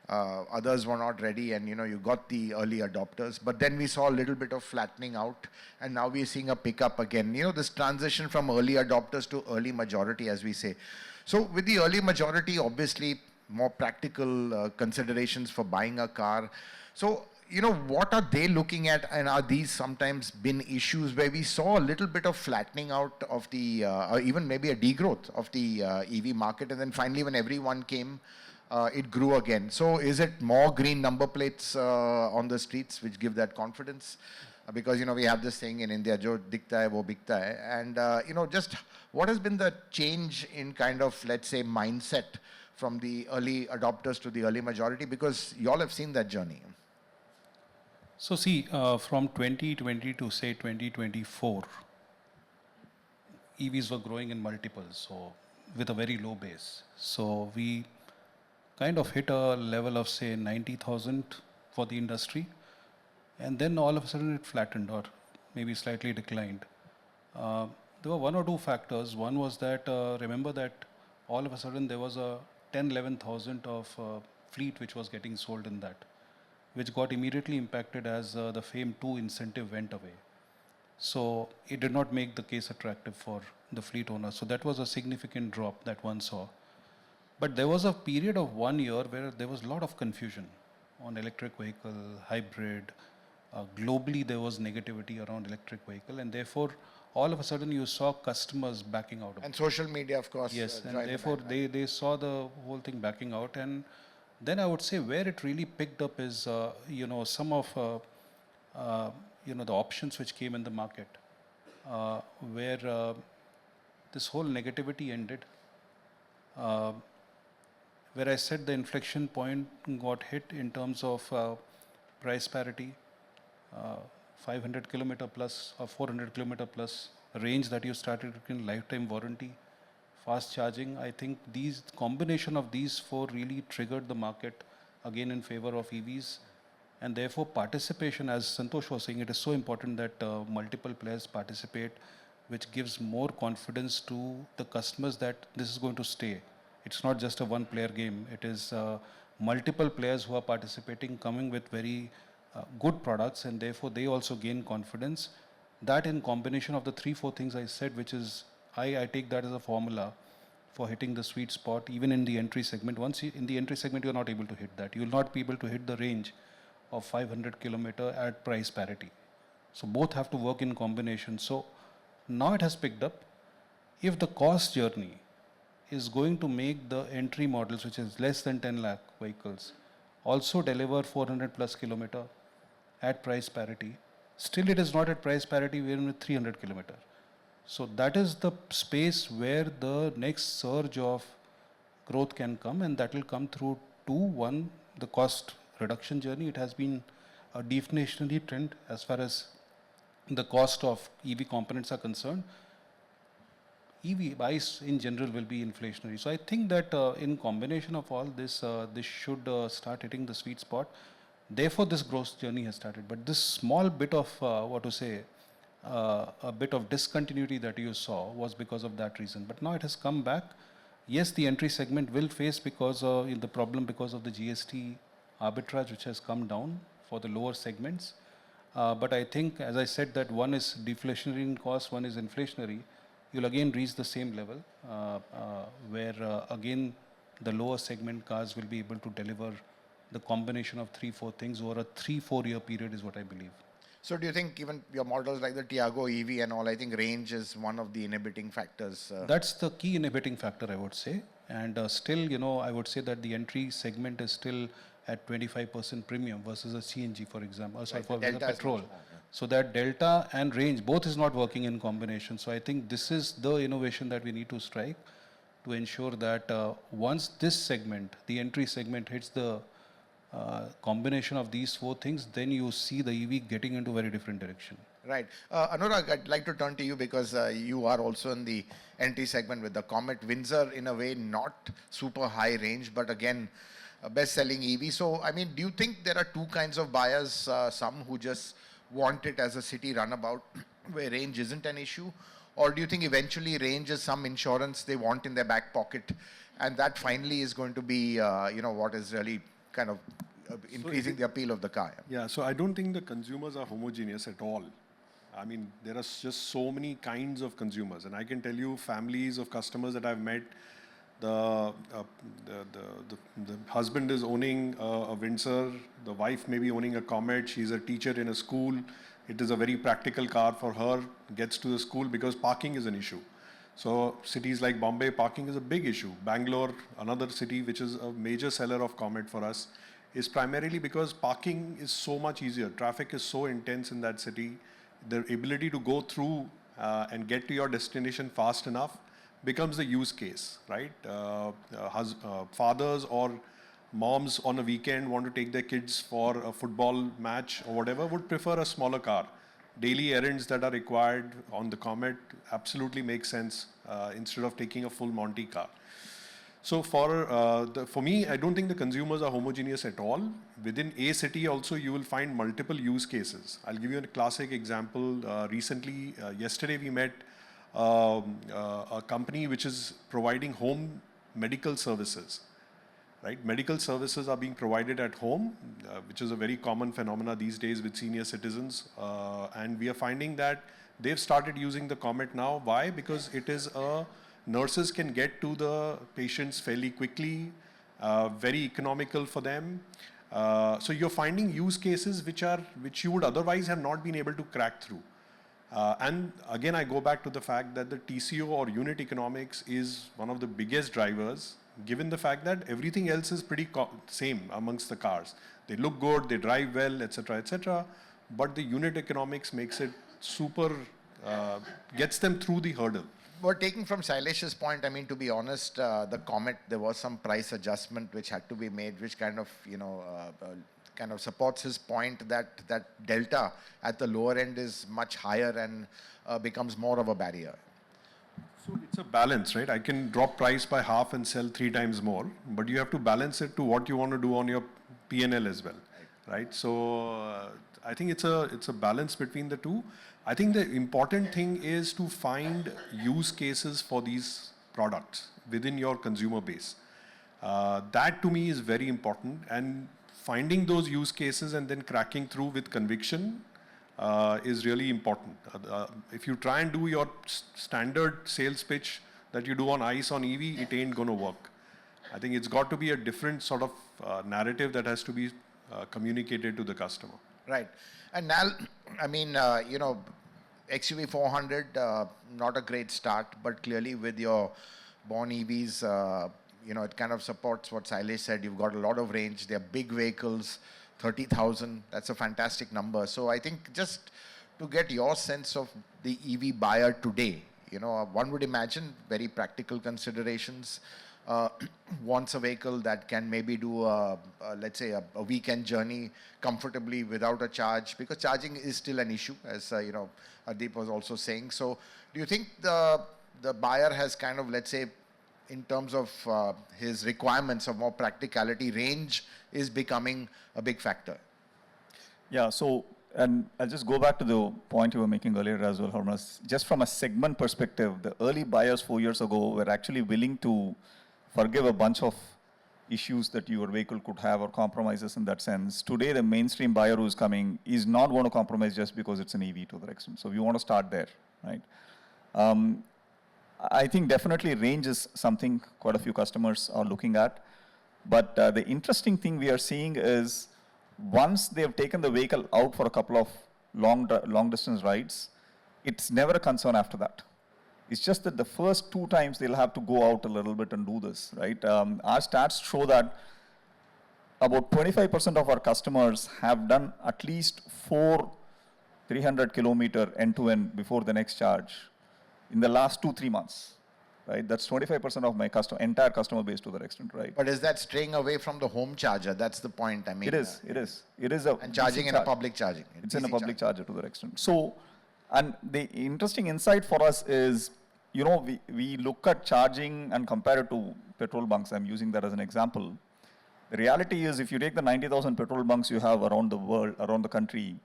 Others were not ready and, you got the early adopters. But then we saw a little bit of flattening out and now we're seeing a pickup again. This transition from early adopters to early majority, as we say. So with the early majority, obviously, more practical considerations for buying a car. So, what are they looking at, and are these sometimes been issues where we saw a little bit of flattening out of the, or even maybe a degrowth of the EV market, and then finally when everyone came, it grew again. So is it more green number plates on the streets which give that confidence? Because, we have this thing in India, jo dikhta hai, wo bikta hai. And, just what has been the change in kind of, let's say, mindset from the early adopters to the early majority? Because y'all have seen that journey. So see, from 2020 to say 2024, EVs were growing in multiples, so with a very low base. So we kind of hit a level of say 90,000 for the industry, and then all of a sudden it flattened or maybe slightly declined. There were one or two factors. One was that, remember that all of a sudden there was a 11,000 of fleet which was getting sold in that, which got immediately impacted as the FAME 2 incentive went away. So it did not make the case attractive for the fleet owners. So that was a significant drop that one saw. But there was a period of 1 year where there was a lot of confusion on electric vehicle, hybrid. Globally, there was negativity around electric vehicle, and therefore, all of a sudden you saw customers backing out of it. And social media, of course. Yes, and therefore they saw the whole thing backing out. And then I would say where it really picked up is, some of, the options which came in the market, where this whole negativity ended, where I said the inflection point got hit in terms of price parity, 500 kilometer plus or 400 kilometer plus range that you started in lifetime warranty, fast charging. I think these combination of these four really triggered the market again in favor of EVs, and therefore participation, as Santosh was saying, it is so important that multiple players participate, which gives more confidence to the customers that this is going to stay. It's not just a one player game. It is multiple players who are participating, coming with very good products, and therefore they also gain confidence. That in combination of the 3-4 things I said, which is, I take that as a formula for hitting the sweet spot, even in the entry segment. Once in the entry segment, you're not able to hit that. You will not be able to hit the range of 500 kilometer at price parity. So both have to work in combination. So now it has picked up. If the cost journey is going to make the entry models, which is less than 10 lakh vehicles, also deliver 400 plus kilometer at price parity, still it is not at price parity even with 300 kilometer. So that is the space where the next surge of growth can come, and that will come through two. One, the cost reduction journey. It has been a deflationary trend as far as the cost of EV components are concerned. EV ICE in general will be inflationary. So I think that in combination of all this, this should start hitting the sweet spot. Therefore, this growth journey has started. But this small bit of, a bit of discontinuity that you saw was because of that reason. But now it has come back. Yes, the entry segment will face because in the problem because of the GST arbitrage which has come down for the lower segments. But I think, as I said, that one is deflationary in cost, one is inflationary. You'll again reach the same level where again the lower segment cars will be able to deliver the combination of 3-4 things over a 3-4 year period is what I believe. So do you think even your models like the Tiago EV and all, I think range is one of the inhibiting factors? That's the key inhibiting factor, I would say. And still, you know, I would say that the entry segment is still at 25% premium versus a CNG, for example, sorry, for the delta is much petrol. more, yeah. So that delta and range, both is not working in combination. So I think this is the innovation that we need to strike to ensure that once this segment, the entry segment hits the combination of these 4 things, then you see the EV getting into a very different direction. Right. Anurag, I'd like to turn to you because you are also in the entry segment with the Comet Windsor, in a way not super high range, but again, a best-selling EV. So, I mean, do you think there are two kinds of buyers, some who just want it as a city runabout where range isn't an issue? Or do you think eventually range is some insurance they want in their back pocket and that finally is going to be, you know, what is really kind of increasing the appeal of the car? Yeah, so I don't think the consumers are homogeneous at all. I mean, there are just so many kinds of consumers, and I can tell you families of customers that I've met. The husband is owning a Windsor, the wife may be owning a Comet, she's a teacher in a school. It is a very practical car for her, gets to the school because parking is an issue. So cities like Bombay, parking is a big issue. Bangalore, another city which is a major seller of Comet for us, is primarily because parking is so much easier. Traffic is so intense in that city. The ability to go through and get to your destination fast enough becomes the use case, right? Fathers or moms on a weekend want to take their kids for a football match or whatever would prefer a smaller car. Daily errands that are required on the Comet absolutely make sense instead of taking a full Monty car. So for me, I don't think the consumers are homogeneous at all. Within a city also, you will find multiple use cases. I'll give you a classic example. Recently, yesterday we met a company which is providing home medical services. Right? Medical services are being provided at home, which is a very common phenomena these days with senior citizens. And we are finding that they've started using the Comet now. Why? Because it is nurses can get to the patients fairly quickly, very economical for them. So you're finding use cases which you would otherwise have not been able to crack through. And again, I go back to the fact that the TCO or unit economics is one of the biggest drivers, given the fact that everything else is pretty same amongst the cars. They look good, they drive well, etc., but the unit economics makes it super, gets them through the hurdle. But taking from Sailesh's point, I mean, to be honest, the Comet, there was some price adjustment which had to be made, which kind of, you know, kind of supports his point that delta at the lower end is much higher and becomes more of a barrier. So it's a balance, right? I can drop price by half and sell 3 times more, but you have to balance it to what you want to do on your P&L as well, right? So I think it's a balance between the two. I think the important thing is to find use cases for these products within your consumer base. That to me is very important, and finding those use cases and then cracking through with conviction is really important. If you try and do your standard sales pitch that you do on ICE on EV, it ain't going to work. I think it's got to be a different sort of narrative that has to be communicated to the customer. Right. And Nal, I mean, you know, XUV 400, not a great start, but clearly with your Born EVs, you know, it kind of supports what Sailesh said. You've got a lot of range. They're big vehicles, 30,000. That's a fantastic number. So I think just to get your sense of the EV buyer today, you know, one would imagine very practical considerations. Wants a vehicle that can maybe do, let's say, a weekend journey comfortably without a charge, because charging is still an issue, as you know, Deep was also saying. So do you think the buyer has kind of, let's say, in terms of his requirements of more practicality, range is becoming a big factor? Yeah, so, and I'll just go back to the point you were making earlier as well, Harmas. Just from a segment perspective, the early buyers 4 years ago were actually willing to forgive a bunch of issues that your vehicle could have or compromises in that sense. Today, the mainstream buyer who's coming is not going to compromise just because it's an EV to the extent. So we want to start there, right? I think definitely range is something quite a few customers are looking at. But the interesting thing we are seeing is once they have taken the vehicle out for a couple of long distance rides, it's never a concern after that. It's just that the first 2 times they'll have to go out a little bit and do this, right? Our stats show that about 25% of our customers have done at least 4 300 kilometer end-to-end before the next charge in the last 2-3 months, right? That's 25% of my entire customer base to that extent, right? But is that straying away from the home charger? That's the point, I mean. It is a And charging DC in a public charging. It's in a DC public charging. charger to that extent. So, and the interesting insight for us is, you know, we look at charging and compare it to petrol bunks. I'm using that as an example. The reality is if you take the 90,000 petrol bunks you have around the world, around the country,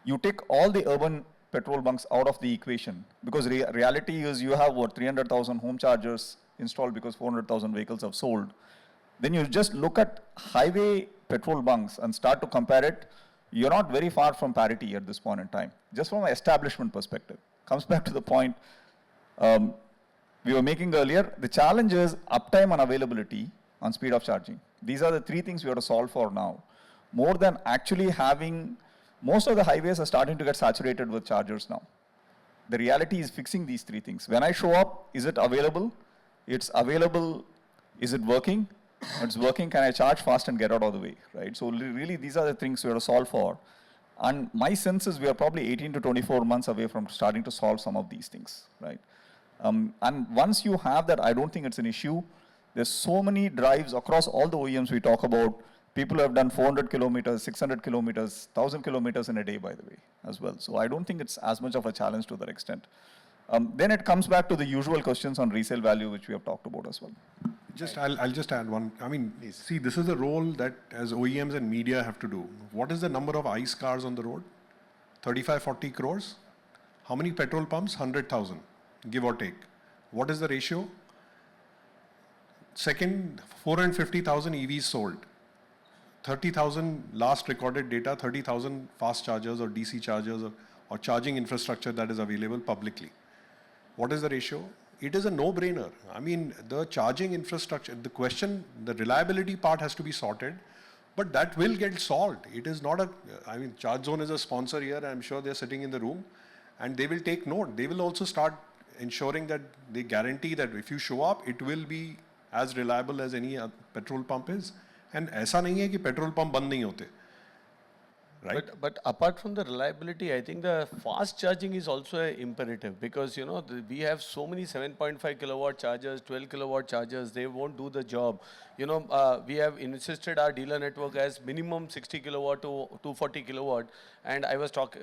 you take all the urban petrol bunks out of the equation because reality is you have what 300,000 home chargers installed because 400,000 vehicles have sold. Then you just look at highway petrol bunks and start to compare it. You're not very far from parity at this point in time, just from an establishment perspective. Comes back to the point we were making earlier. The challenge is uptime and availability on speed of charging. These are the 3 things we have to solve for now. More than actually having, most of the highways are starting to get saturated with chargers now. The reality is fixing these 3 things. When I show up, is it available? It's available. Is it working? It's working. Can I charge fast and get out of the way, right? So really, these are the things we have to solve for. And my sense is we are probably 18 to 24 months away from starting to solve some of these things, right? And once you have that, I don't think it's an issue. There's so many drives across all the OEMs we talk about. People have done 400 kilometers, 600 kilometers, 1,000 kilometers in a day, by the way, as well. So I don't think it's as much of a challenge to that extent. Then it comes back to the usual questions on resale value, which we have talked about as well. I'll just add one. I mean, see, this is the role that as OEMs and media have to do. What is the number of ICE cars on the road? 35, 40 crores. How many petrol pumps? 100,000, give or take. What is the ratio? Second, 450,000 EVs sold. 30,000 last recorded data, 30,000 fast chargers or DC chargers or charging infrastructure that is available publicly. What is the ratio? It is a no-brainer. I mean, the charging infrastructure, the question, the reliability part has to be sorted, but that will get solved. It is not a, I mean, ChargeZone is a sponsor here. I'm sure they're sitting in the room and they will take note. They will also start ensuring that they guarantee that if you show up, it will be as reliable as any petrol pump is. And ऐसा नहीं है कि petrol pump बंद नहीं होते. Right? But apart from the reliability, I think the fast charging is also an imperative because, you know, we have so many 7.5 kilowatt chargers, 12 kilowatt chargers, they won't do the job. You know, we have insisted our dealer network as minimum 60 kilowatt to 240 kilowatt. And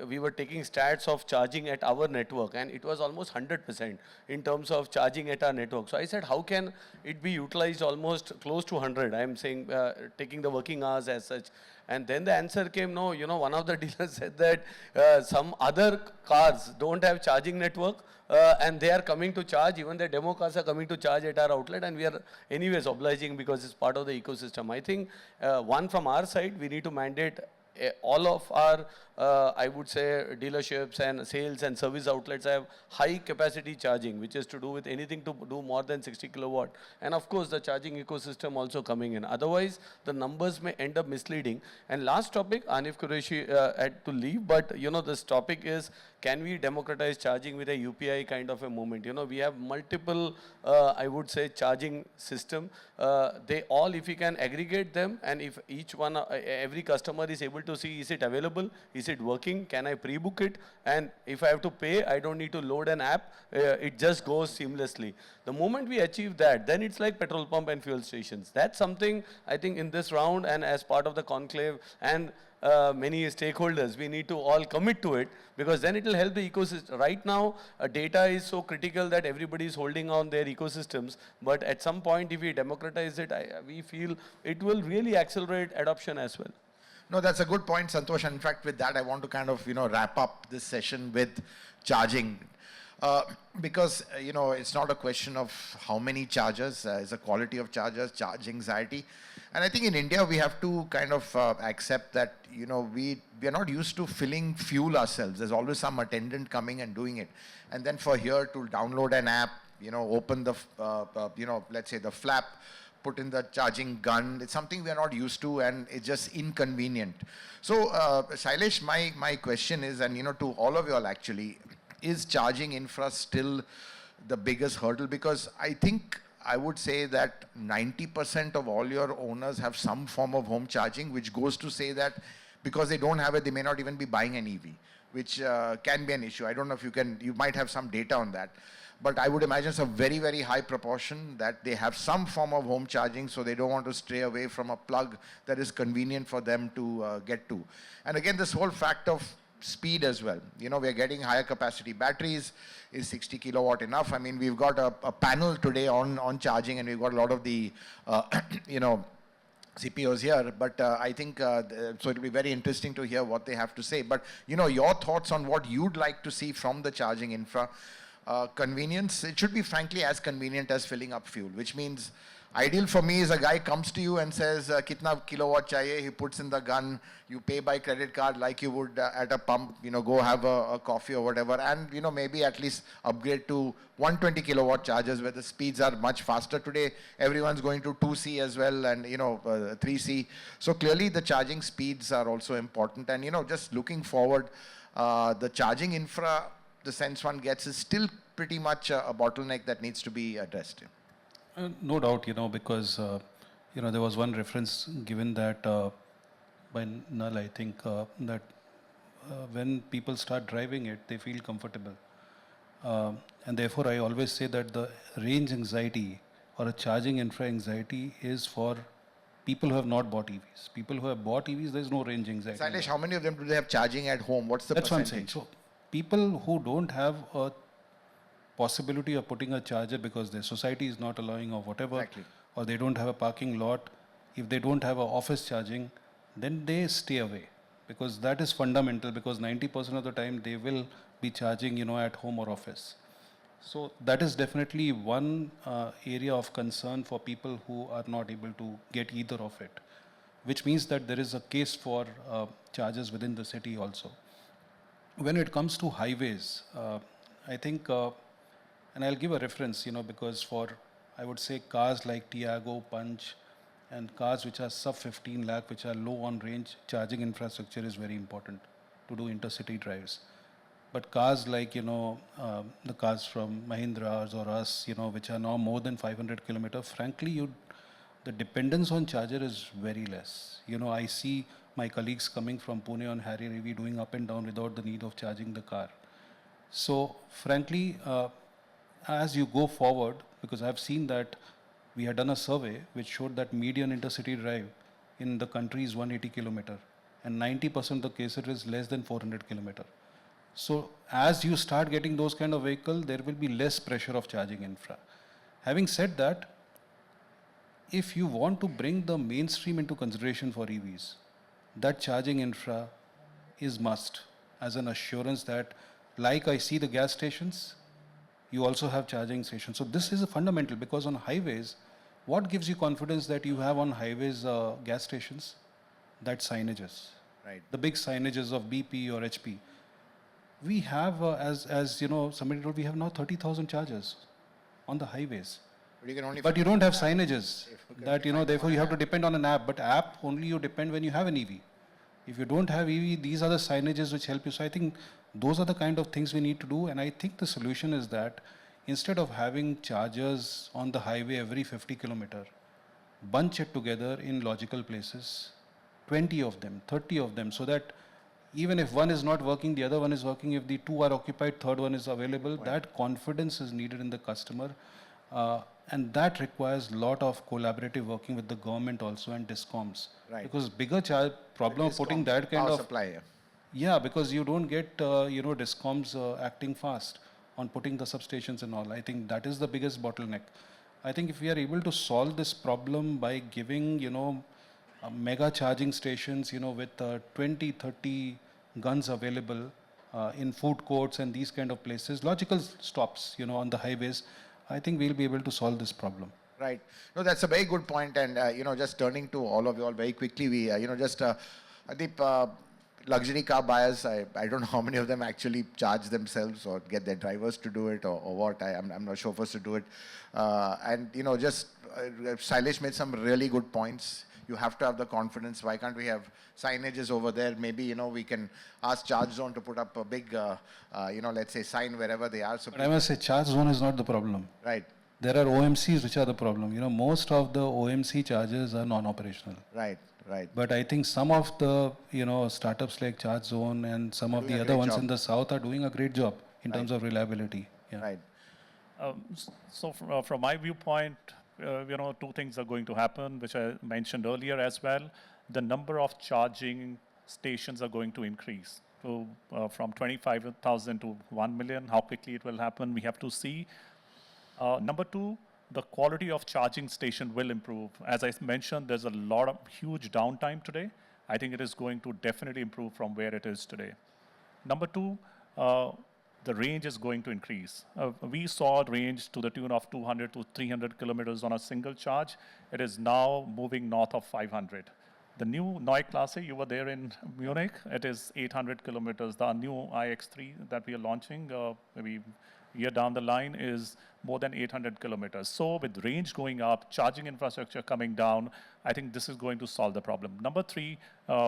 we were taking stats of charging at our network and it was almost 100% in terms of charging at our network. So I said, how can it be utilized almost close to 100? I'm saying taking the working hours as such. And then the answer came, no, you know, one of the dealers said that some other cars don't have charging network and they are coming to charge, even the demo cars are coming to charge at our outlet and we are anyways obliging because it's part of the ecosystem. I think one from our side, we need to mandate all of our, I would say, dealerships and sales and service outlets have high capacity charging, which is to do with anything to do more than 60 kilowatt. And of course, the charging ecosystem also coming in. Otherwise, the numbers may end up misleading. And last topic, Anif Qureshi had to leave, but you know, this topic is, can we democratize charging with a UPI kind of a movement? You know, we have multiple, I would say, charging system. They all, if we can aggregate them, and if each one, every customer is able to see, is it available? Is it working? Can I pre-book it? And if I have to pay, I don't need to load an app. It just goes seamlessly. The moment we achieve that, then it's like petrol pump and fuel stations. That's something I think in this round and as part of the conclave and many stakeholders, we need to all commit to it because then it will help the ecosystem. Right now, data is so critical that everybody is holding on their ecosystems. But at some point, if we democratize it, we feel it will really accelerate adoption as well. No, that's a good point, Santosh. In fact, with that, I want to kind of, you know, wrap up this session with charging. Because, it's not a question of how many chargers, it's a quality of chargers, charge anxiety. And I think in India, we have to kind of accept that, we are not used to filling fuel ourselves. There's always some attendant coming and doing it. And then for here to download an app, open the, let's say the flap, put in the charging gun, it's something we are not used to, and it's just inconvenient. So, Shailesh, my question is, and, to all of you all actually, is charging infra still the biggest hurdle? Because I think I would say that 90% of all your owners have some form of home charging, which goes to say that because they don't have it, they may not even be buying an EV, which can be an issue. I don't know if you might have some data on that. But I would imagine it's a very, very high proportion that they have some form of home charging, so they don't want to stray away from a plug that is convenient for them to get to. And again, this whole fact of speed as well. We're getting higher capacity batteries. Is 60 kilowatt enough? I mean, we've got a panel today on charging, and we've got a lot of the, CPOs here, but I think, so it'll be very interesting to hear what they have to say. But, your thoughts on what you'd like to see from the charging infra. Convenience, it should be frankly as convenient as filling up fuel, which means ideal for me is a guy comes to you and says, kitna kilowatt chahiye, he puts in the gun, you pay by credit card like you would at a pump, go have a coffee or whatever, and, maybe at least upgrade to 120 kilowatt chargers where the speeds are much faster. Today, everyone's going to 2C as well and, 3C. So clearly the charging speeds are also important. And, just looking forward, the charging infra, the sense one gets is still pretty much a bottleneck that needs to be addressed. No doubt, because, there was one reference given that by Null, I think, that when people start driving it, they feel comfortable. And therefore, I always say that the range anxiety or a charging infra anxiety is for people who have not bought EVs. People who have bought EVs, there's no range anxiety. Shailesh, how many of them do they have charging at home? What's the That's percentage? what I'm saying. So, people who don't have a possibility of putting a charger because their society is not allowing or whatever, Exactly. or they don't have a parking lot, if they don't have an office charging, then they stay away, because that is fundamental, because 90% of the time they will be charging, at home or office. So that is definitely one area of concern for people who are not able to get either of it, which means that there is a case for chargers within the city also. When it comes to highways, I think, and I'll give a reference, because for, I would say, cars like Tiago, Punch, and cars which are sub 15 lakh, which are low on range, charging infrastructure is very important to do intercity drives. But cars like, the cars from Mahindra or us, which are now more than 500 kilometers, frankly, the dependence on charger is very less. I see my colleagues coming from Pune on Harrier EV doing up and down without the need of charging the car. So, frankly, as you go forward, because I've seen that we had done a survey which showed that median intercity drive in the country is 180 kilometer, and 90% of the cases is less than 400 kilometer. So, as you start getting those kind of vehicle, there will be less pressure of charging infra. Having said that, if you want to bring the mainstream into consideration for EVs, that charging infra is must, as an assurance that, like I see the gas stations, you also have charging stations. So this is a fundamental, because on highways, what gives you confidence that you have on highways gas stations? That signages. Right. The big signages of BP or HP. We have, as somebody told, we have now 30,000 chargers on the highways. But you don't have signages that, therefore you have to depend on an app. But app only you depend when you have an EV. If you don't have EV, these are the signages which help you. So I think those are the kind of things we need to do. And I think the solution is that instead of having chargers on the highway every 50 kilometer, bunch it together in logical places, 20 of them, 30 of them, so that even if one is not working, the other one is working. If the two are occupied, third one is available. Right. That confidence is needed in the customer. And that requires a lot of collaborative working with the government also and discoms. Right. Because bigger problem of putting that kind of supply. Yeah, because you don't get discoms acting fast on putting the substations and all. I think that is the biggest bottleneck. I think if we are able to solve this problem by giving mega charging stations with 20, 30 guns available in food courts and these kind of places, logical stops, on the highways, I think we'll be able to solve this problem. Right. No, that's a very good point. And, just turning to all of you all very quickly, we, Deep, luxury car buyers, I don't know how many of them actually charge themselves or get their drivers to do it or what. I'm not chauffeurs to do it. Shailesh made some really good points. You have to have the confidence. Why can't we have signages over there? Maybe, we can ask Charge Zone to put up a big, let's say sign wherever they are. So But I must say, charge zone is not the problem. Right. There are OMCs which are the problem. Most of the OMC charges are non-operational. Right. But I think some of the, startups like Charge Zone and some of the other ones in the south are doing a great job in terms of reliability. Yeah. Right. From my viewpoint, two things are going to happen, which I mentioned earlier as well. The number of charging stations are going to increase. So from 25,000 to 1 million, how quickly it will happen, we have to see. Number two, the quality of charging station will improve. As I mentioned, there's a lot of huge downtime today. I think it is going to definitely improve from where it is today. Number two, the range is going to increase. We saw range to the tune of 200 to 300 kilometers on a single charge. It is now moving north of 500. The new Neue Klasse, you were there in Munich, it is 800 kilometers. The new iX3 that we are launching, maybe a year down the line, is more than 800 kilometers. So with range going up, charging infrastructure coming down, I think this is going to solve the problem. Number three,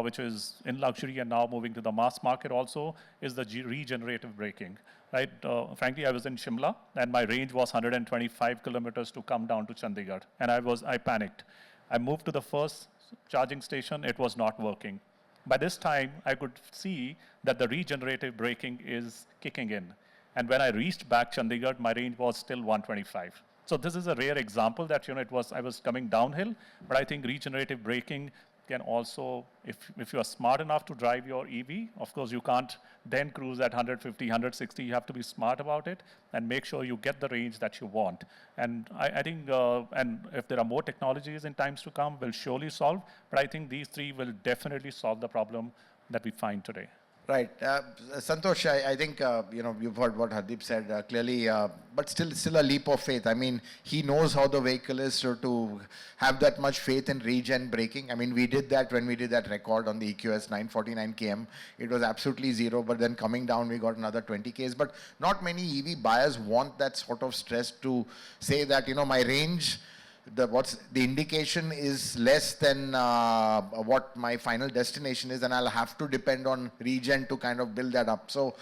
which is in luxury and now moving to the mass market also, is the regenerative braking. Right? Frankly, I was in Shimla and my range was 125 kilometers to come down to Chandigarh, and I panicked. I moved to the first charging station, it was not working. By this time, I could see that the regenerative braking is kicking in. And when I reached back Chandigarh, my range was still 125. So this is a rare example that, I was coming downhill, but I think regenerative braking can also, if you are smart enough to drive your EV, of course you can't then cruise at 150, 160, you have to be smart about it and make sure you get the range that you want. And I think, and if there are more technologies in times to come, will surely solve, but I think these three will definitely solve the problem that we find today. Right. Santosh, I think, you've heard what Hardeep said clearly, but still a leap of faith. I mean, he knows how the vehicle is, so to have that much faith in regen braking. I mean, we did that when we did that record on the EQS 949 km. It was absolutely zero, but then coming down, we got another 20 k's. But not many EV buyers want that sort of stress to say that, my range, the indication is less than what my final destination is, and I'll have to depend on regen to kind of build that up. So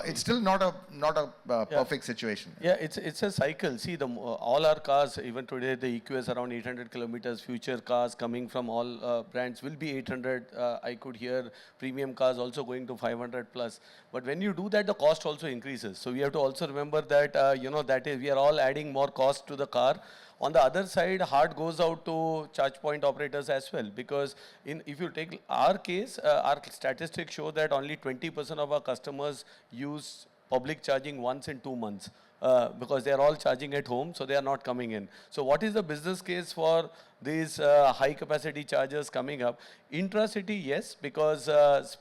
it's still not a perfect situation. Yeah, it's a cycle. See, all our cars, even today, the EQS around 800 kilometers. Future cars coming from all brands will be 800. I could hear premium cars also going to 500 plus. But when you do that, the cost also increases. So we have to also remember that that is, we are all adding more cost to the car. On the other side, heart goes out to charge point operators as well, because if you take our case, our statistics show that only 20% of our customers use public charging once in 2 months. Because they are all charging at home, so they are not coming in. So what is the business case for these high capacity chargers coming up? Intra-city, yes, because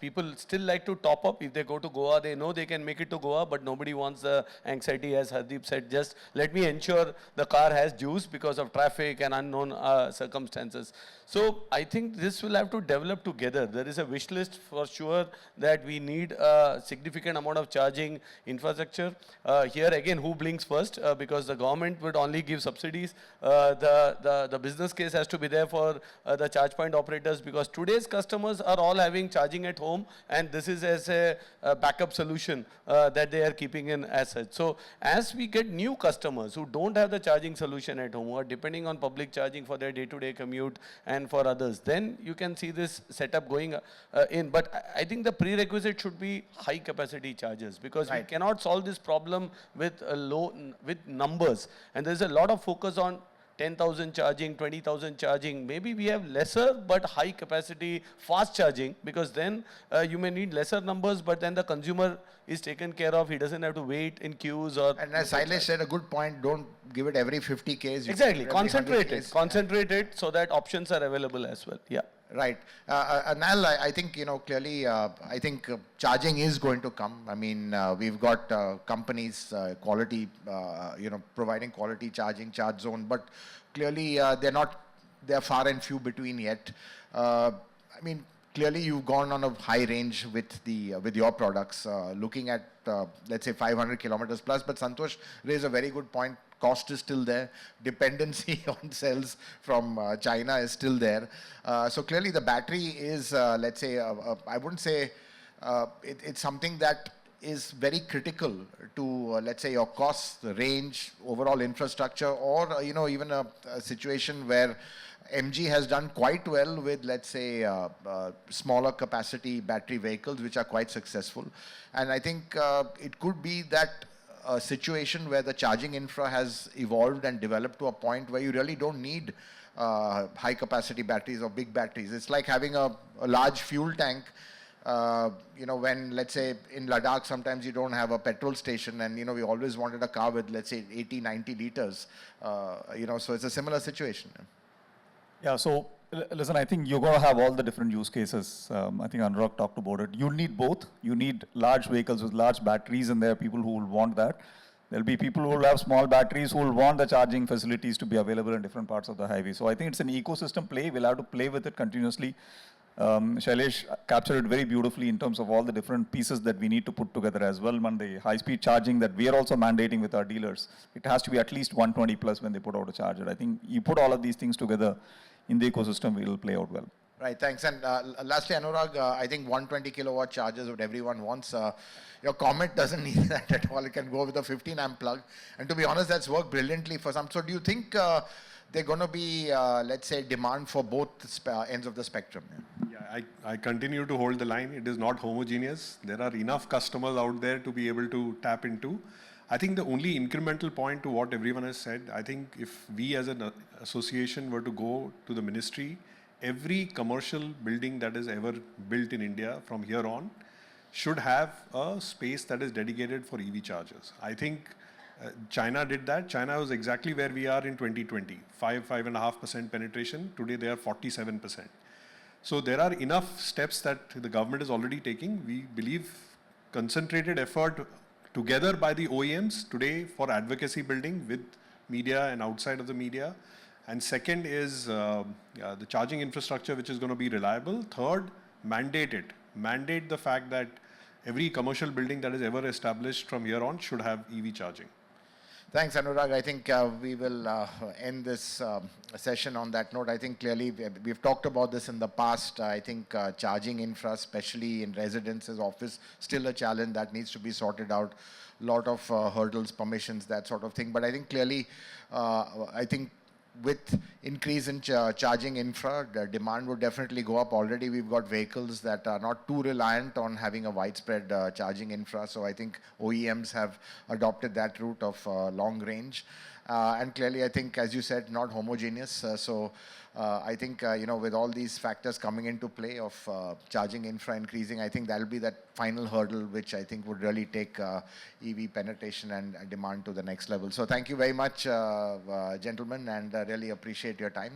people still like to top up. If they go to Goa, they know they can make it to Goa, but nobody wants the anxiety, as Hardeep said, just let me ensure the car has juice because of traffic and unknown circumstances. So I think this will have to develop together. There is a wish list for sure that we need a significant amount of charging infrastructure. Here again, who blinks first? Because the government would only give subsidies. The business case has to be there for the charge point operators, because today's customers are all having charging at home, and this is as a backup solution that they are keeping in as such. So as we get new customers who don't have the charging solution at home, who are depending on public charging for their day-to-day commute and for others, then you can see this setup going in. But I think the prerequisite should be high capacity chargers, because we cannot solve this problem with with numbers. And there's a lot of focus on 10,000 charging, 20,000 charging. Maybe we have lesser but high capacity fast charging, because then you may need lesser numbers, but then the consumer is taken care of. He doesn't have to wait in queues or... And as Shailesh said, a good point, don't give it every 50 Ks. Exactly, concentrate it so that options are available as well. Yeah. Right. Nal, I think, clearly, I think charging is going to come. I mean, we've got companies, quality, providing quality charge zone, but clearly they're far and few between yet. I mean, clearly you've gone on a high range with your products, looking at, let's say 500 kilometers plus, but Santosh raised a very good point. Cost is still there. Dependency on cells from China is still there. So clearly the battery is, let's say, I wouldn't say it's something that is very critical to, let's say, your costs, the range, overall infrastructure, or, even a situation where MG has done quite well with, let's say, smaller capacity battery vehicles, which are quite successful. And I think it could be that a situation where the charging infra has evolved and developed to a point where you really don't need high capacity batteries or big batteries. It's like having a large fuel tank. When, let's say, in Ladakh, sometimes you don't have a petrol station, and, we always wanted a car with, let's say, 80, 90 liters. So it's a similar situation. Yeah, so listen, I think you're going to have all the different use cases. I think Anurag talked about it. You need both. You need large vehicles with large batteries, and there are people who will want that. There'll be people who will have small batteries who will want the charging facilities to be available in different parts of the highway. So I think it's an ecosystem play. We'll have to play with it continuously. Shailesh captured it very beautifully in terms of all the different pieces that we need to put together as well. And the high-speed charging that we are also mandating with our dealers, it has to be at least 120 plus when they put out a charger. I think you put all of these things together in the ecosystem, it will play out well. Right, thanks. And lastly, Anurag, I think 120 kilowatt chargers what everyone wants. Your Comet doesn't need that at all. It can go with a 15 amp plug. And to be honest, that's worked brilliantly for some. So do you think they're going to be, let's say, demand for both ends of the spectrum? Yeah, I continue to hold the line. It is not homogeneous. There are enough customers out there to be able to tap into. I think the only incremental point to what everyone has said, I think if we as an association were to go to the ministry, every commercial building that is ever built in India from here on should have a space that is dedicated for EV chargers. I think China did that. China was exactly where we are in 2020, 5.5% penetration. Today they are 47%. So there are enough steps that the government is already taking. We believe concentrated effort together by the OEMs today for advocacy building with media and outside of the media. And second is the charging infrastructure, which is going to be reliable. Third, mandate it. Mandate the fact that every commercial building that is ever established from here on should have EV charging. Thanks, Anurag. I think we will end this session on that note. I think clearly we've talked about this in the past. I think charging infra, especially in residences, office, still a challenge that needs to be sorted out. A lot of hurdles, permissions, that sort of thing. But I think clearly, I think with increase in charging infra, the demand would definitely go up. Already we've got vehicles that are not too reliant on having a widespread charging infra. So I think OEMs have adopted that route of long range. And clearly, I think, as you said, not homogeneous. I think, with all these factors coming into play of charging infra increasing, I think that'll be that final hurdle, which I think would really take EV penetration and demand to the next level. So thank you very much, gentlemen, and really appreciate your time.